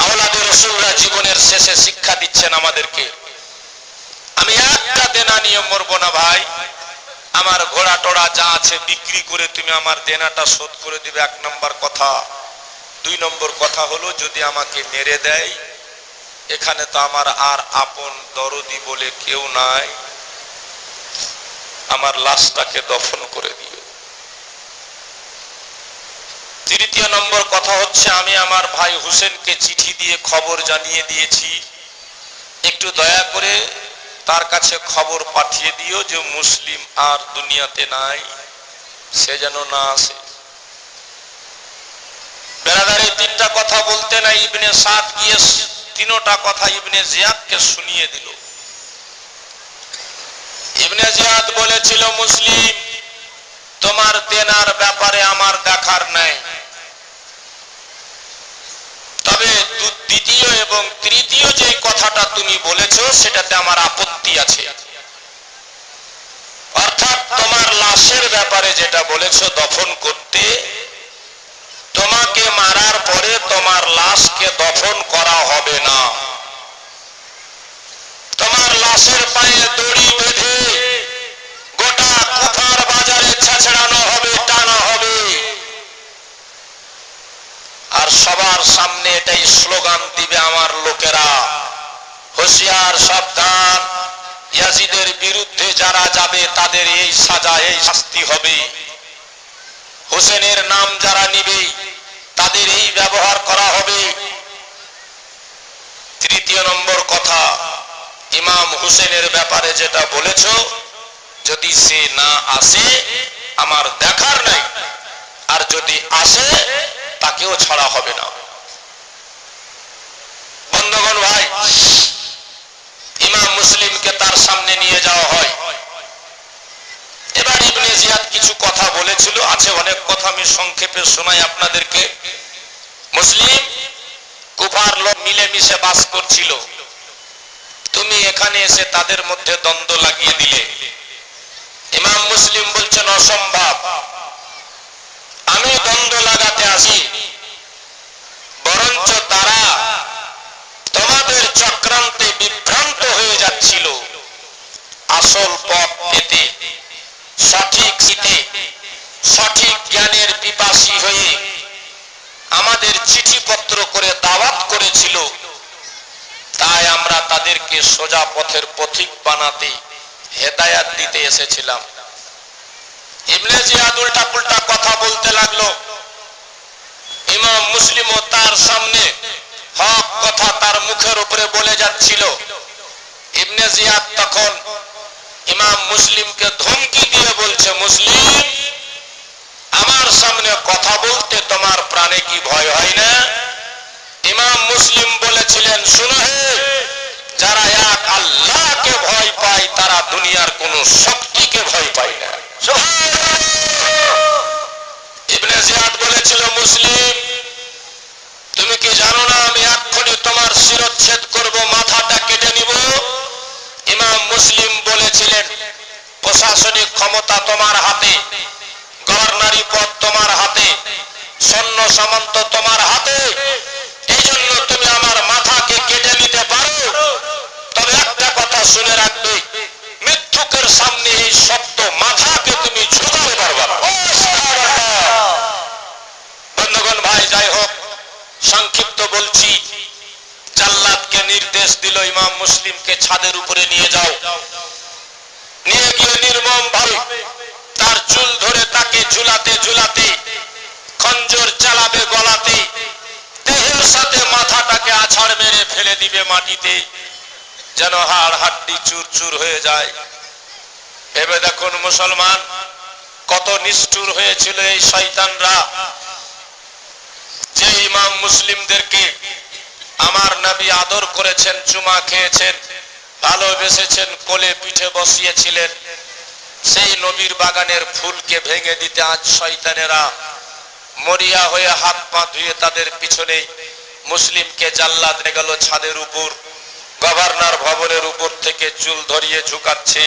আওলাদে রাসূলরা জীবনের শেষে শিক্ষা দিচ্ছেন আমাদেরকে, আমি একটা দেনা নিয়ে মরবো না ভাই, আমার ঘোড়া টোড়া যা আছে বিক্রি করে তুমি আমার দেনাটা শোধ করে দিবে, 1 নম্বর কথা। 2 নম্বর কথা হলো, যদি আমাকে মেরে দেয়, এখানে তো আমার আর আপন দরদি বলে কেউ নাই, আমার লাশটাকে দফন করে দিও। 3য় নম্বর কথা হচ্ছে, আমি আমার ভাই হোসেনকে চিঠি দিয়ে খবর জানিয়ে দিয়েছি, একটু দয়া করে তার কাছে খবর পাঠিয়ে দিও যে মুসলিম আর দুনিয়াতে নাই, সে যেন না আসে। বেরাদারে 3টা কথা বলতে নাই, ইবনে সাদ গিয়ে 3টা কথা ইবনে জিয়াদকে শুনিয়ে দিল। ইবনে জিয়াদ বলেছিল, মুসলিম, তোমার দেনার ব্যাপারে আমার দেখার নাই, তবে 2য় এবং 3য় যে কথাটা তুমি বলেছো সেটাতে আমার আপত্তি আছে। অর্থাৎ তোমার লাশের ব্যাপারে যেটা বলেছো দফন করতে, তোমাকে মারার পরে তোমার লাশকে দফন করা হবে না, তোমার লাশের পায়ে দড়ি বেঁধে গোটা কুফার বাজারে ছেঁচড়ানো হবে, টানা হবে। আর সবার সামনে এটাই স্লোগান দিবে আমার লোকেরা, হুঁশিয়ার, সাবধান, ইয়াজিদের বিরুদ্ধে যারা যাবে তাদের এই সাজা, এই শাস্তি হবে। হোসেনের নাম যারা নিবে তাদের এই ব্যবহার করা হবে। তৃতীয় নম্বর কথা, ইমাম হুসেনের ব্যাপারে যেটা বলেছ, যদি সে না আসে আমার দেখার নাই, আর যদি আসে তাকেও ছাড়া হবে না। বন্ধুগণ ভাই, ইমাম মুসলিমকে তার সামনে নিয়ে যাওয়া হয়। এবার ইবনে জিয়াদ কিছু কথা বলেছিল, আছে অনেক কথা, আমি সংক্ষেপে শোনাই আপনাদেরকে। মুসলিম, কুফার লোক মিলেমিশে বাস করছিল, তুমি এখানে এসে তাদের মধ্যে দ্বন্দ্ব লাগিয়ে দিলে। ইমাম মুসলিম বলছেন অসম্ভব, আমি দ্বন্দ্ব লাগাতে আসি, বরঞ্চ তারা তোমাদের চক্রান্তে বিভ্রান্ত হয়ে যাচ্ছিল। আসল পথ পেতে, সঠিক শীতে, সঠিক জ্ঞানের পিপাসী হয়ে আমাদের চিঠিপত্র করে দাওয়াত করেছিল, তাই আমরা তাদেরকে সোজা পথের পথিক বানাতে, হেদায়াত দিতে এসেছিলাম। ইবনে জিয়াদ উল্টা পুল্টা কথা বলতে লাগলো। ইমাম মুসলিমও তার সামনে হক কথা তার মুখের উপরে বলে যাচ্ছিল। ইবনে জিয়াদ তখন ইমাম মুসলিমকে ধমকি দিয়ে বলছে, মুসলিম, আমার সামনে কথা বলতে তোমার প্রাণে কি ভয় হয় না? ইমাম মুসলিম বলেছিলেন, শুনো হে, যারা এক আল্লাহকে ভয় পায় তারা দুনিয়ার কোন শক্তিকে ভয় পায় না। ইবনে জিয়াদ বলেছিল, মুসলিম, তুমি কি জানো না আমি এক্ষুনি তোমার শিরচ্ছেদ করব, মাথাটা কেটে নিব? ইমাম মুসলিম বলেছিলেন, প্রশাসনিক ক্ষমতা তোমার হাতে, গভর্নরি পদ তোমার হাতে, সৈন্য সামন্ত তোমার হাতে, এই জন্য তুমি আমার মাথাকে কেটে নিতে পারো। তবে একটা কথা শুনে রাখবে, মৃত্যুকের সামনে এই শব্দ মাথাকে তুমি ঝুঁকাতে পারবে না। বন্ধুগণ ভাই, যাই হোক, সংক্ষিপ্ত বলছি। জাল্লাদকে নির্দেশ দিল, ইমাম মুসলিমকে ছাদের উপরে নিয়ে যাও। নিয়ে গিয়ে নির্মম ভাবে তার চুল ধরে তাকে ঝুলাতে ঝুলাতে, খঞ্জর চালাবে গলাতে, দেহের সাথে মাথাটাকে আছাড় মেরে ফেলে দিবে মাটিতে, যেন হাড় হাড্ডি চুর চুর হয়ে যায়। ভেবে দেখুন মুসলমান, কত নিষ্ঠুর হয়েছিল এই শয়তানরা, যে ইমাম মুসলিমদেরকে আমার নবী আদর করেছেন, চুমা খেয়েছেন, ভালোবেসেছেন, কোলে পিঠে বসিয়েছিলেন, সেই নবীর বাগানের ফুলকে ভেঙে দিতে আজ শয়তানেরা মরিয়া হয়ে হাত পা ধুয়ে তাদের পিছনে মুসলিমকে জাল্লাদ নিয়ে গেল ছাদের উপর, গভর্নর ভবনের উপর থেকে চুল ধরিয়ে ঝুঁকাচ্ছে।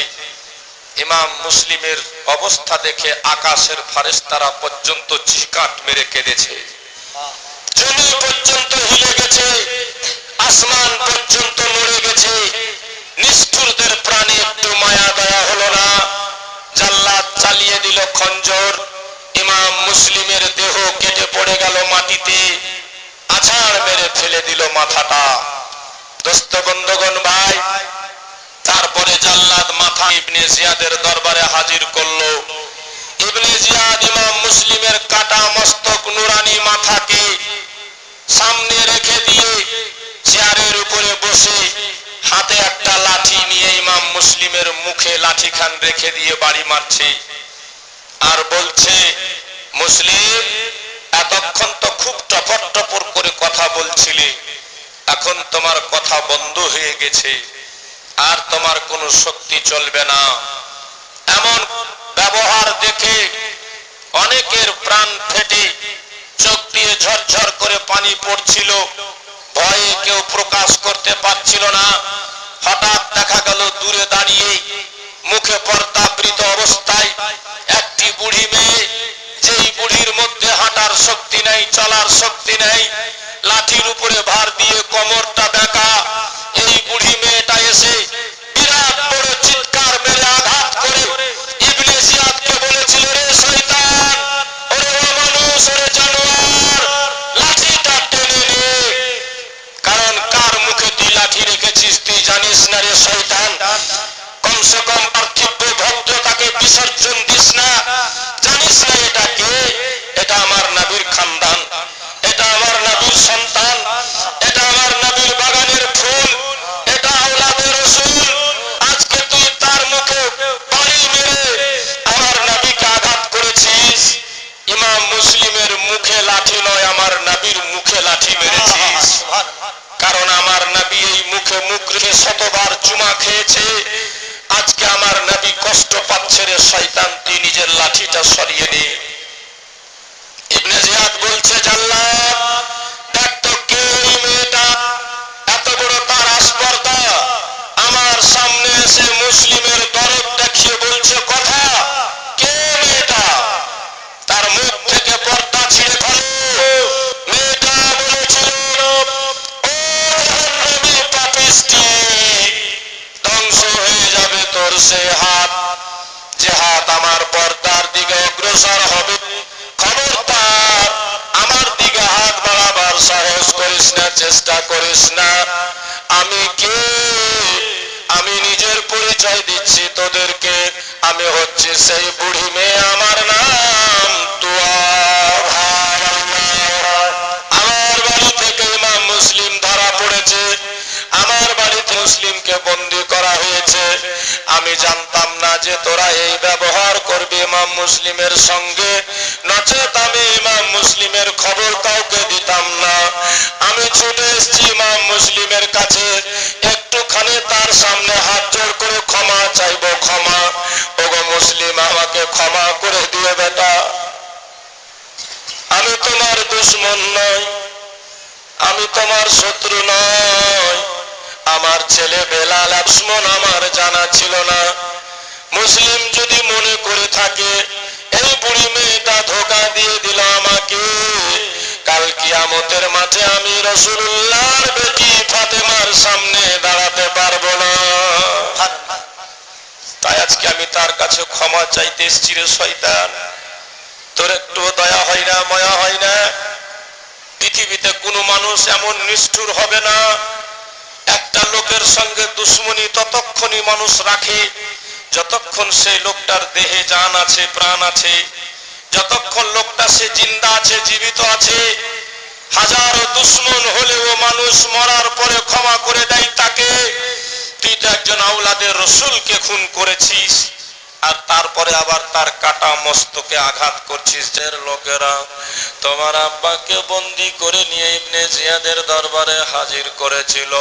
ইমাম মুসলিমের অবস্থা দেখে আকাশের ফারেশতারা পর্যন্ত চিৎকার মেরে কেঁদেছে, জমি পর্যন্ত হিলে গেছে, আসমান পর্যন্ত নড়ে গেছে। নিষ্ঠুরদের প্রাণে একটু মায়া দয়া হলো না। জাল্লাদ চালিয়ে দিল খঞ্জর, ইমাম মুসলিমের দেহ কেটে পড়ে গেল মাটিতে, আছাড় মেরে ফেলে দিল মাথাটা। দোস্ত বন্ধুগণ ভাই, তারপরে জাল্লাদ মাথা ইবনে জিয়াদের দরবারে হাজির করলো। ইবনে জিয়াদ ইমাম মুসলিমের কাটা মস্তক নুরানি মাথাকে সামনে রেখে দিয়ে চেয়ারের উপরে বসে হাতে একটা লাঠি নিয়ে ইমাম মুসলিমের মুখে লাঠিখান রেখে দিয়ে বাড়ি মারছে, আর বলছে, মুসলিম, এতক্ষণ তো খুব টপর টপর করে কথা বলছিলে, এখন তোমার কথা বন্ধ হয়ে গেছে, আর তোমার কোনো শক্তি চলবে না। এমন ব্যবহার দেখে অনেকের প্রাণ ফেটে চোখ দিয়ে ঝরঝর করে পানি পড়ছিল, ভয়ে কেউ প্রকাশ করতে পারছিল না। হঠাৎ দেখা গেল দূরে দাঁড়িয়ে মুখে পর্দাবৃত অবস্থায় একটি বুড়ি মেয়ে, যেই বুড়ির মধ্যে হাঁটার শক্তি নাই, চলার শক্তি নাই, লাঠির উপরে ভার দিয়ে কোমরটা বেঁকা, এই বুড়ি মেয়েটা এসে বিরাট বড় চিৎকার মেরে আঘাত করে ইবনে জিয়াদকে বলেছিল, রে শয়তান, ওরে অমানুষ, ওরে জানোয়ার, লাঠিটা টেনে নে। কারণ কার মুখে তুই লাঠি রেখেছিস তুই জানিস না রে শয়তান। কমসে কম পার্থিব্য ভদ্রতাকে বিসর্জন দিস না, জানিস না এটা কে? এটা আমার নবীর খানদান, চুমা খেয়েছে, আজকে আমার নবী কষ্ট পাচ্ছে রে শয়তান, তুই নিজের লাঠিটা সরিয়ে নে। ইবনে জিয়াদ বলছে জাল্লাদ দেখ তো কে এই মেয়েটা, এত বড় তার আসপর্দা, আমার সামনে এসে মুসলিমের দরদ দেখিয়ে বলছে কথা, কে মেয়েটা? তার মুখ থেকে পর্দা ছিঁড়ে ফেলো। মেয়েটা বলেছিল, ও জাহান্নামী পাপিষ্টি, ধ্বংস হয়ে যাবে তোর সে হাত, যে হাত আমার পর্দার দিকে অগ্রসর হবে। খবরদার আমার দিকে হাত বাড়াবার সাহস করিস না, চেষ্টা করিস না। আমি কে? আমি নিজের পরিচয় দিচ্ছি তোদেরকে, আমি হচ্ছে সেই বুড়ি মেয়ে, আমার নাম তুয়া। আমার বাড়ি থেকে ইমাম মুসলিম ধরা পড়েছে, আমার বাড়িতে মুসলিমকে বন্দী করা হয়েছে। আমি জানতাম না যে তোরা এই ব্যবহার করবি ইমাম মুসলিমের সঙ্গে, নচেত আমি ইমাম মুসলিমের খবর কাউকে দিতাম না। আমি ছুটে এসেছি ইমাম মুসলিমের কাছে, একটুখানি তার সামনে হাত জোড় করে ক্ষমা চাইব, ক্ষমা। ওগো মুসলিম, আমাকে ক্ষমা করে দিয়ে বেটা, আমি তোমার দুশমন নই, আমি তোমার শত্রু নয়। আমার ছেলে বেলাল দুশমন আমার জানা ছিল না। মুসলিম যদি মনে করে থাকে এই বুড়ি মেয়েটা ধোঁকা দিয়ে দিল আমাকে, কাল কিয়ামতের মাঠে আমি রাসূলুল্লাহর বেটি ফাতেমার সামনে দাঁড়াতে পারবো না। তাই আজকে আমি তার কাছে ক্ষমা চাইতে এসেছি রে শয়তান। তোর একটু দয়া হয় না, মায়া হয় না? পৃথিবীতে কোনো মানুষ এমন নিষ্ঠুর হবে না, একটা লোকের সঙ্গে দুশ্মনী ততক্ষণই মানুষ রাখে যতক্ষণ সেই লোকটার দেহে জান আছে, প্রাণ আছে, যতক্ষণ লোকটা সে জিন্দা আছে, জীবিত আছে। হাজারো দুশ্মন হলেও মানুষ মরার পরে ক্ষমা করে দেয় তাকে। তুই তো একজন আওলাদের রসুলকে খুন করেছিস, আর তারপরে আবার তার কাটা মস্তকে আঘাত করছিস। এর লোকেরা তোমার আব্বাকে বন্দী করে নিয়ে ইবনে জিয়াদের দরবারে হাজির করেছিল।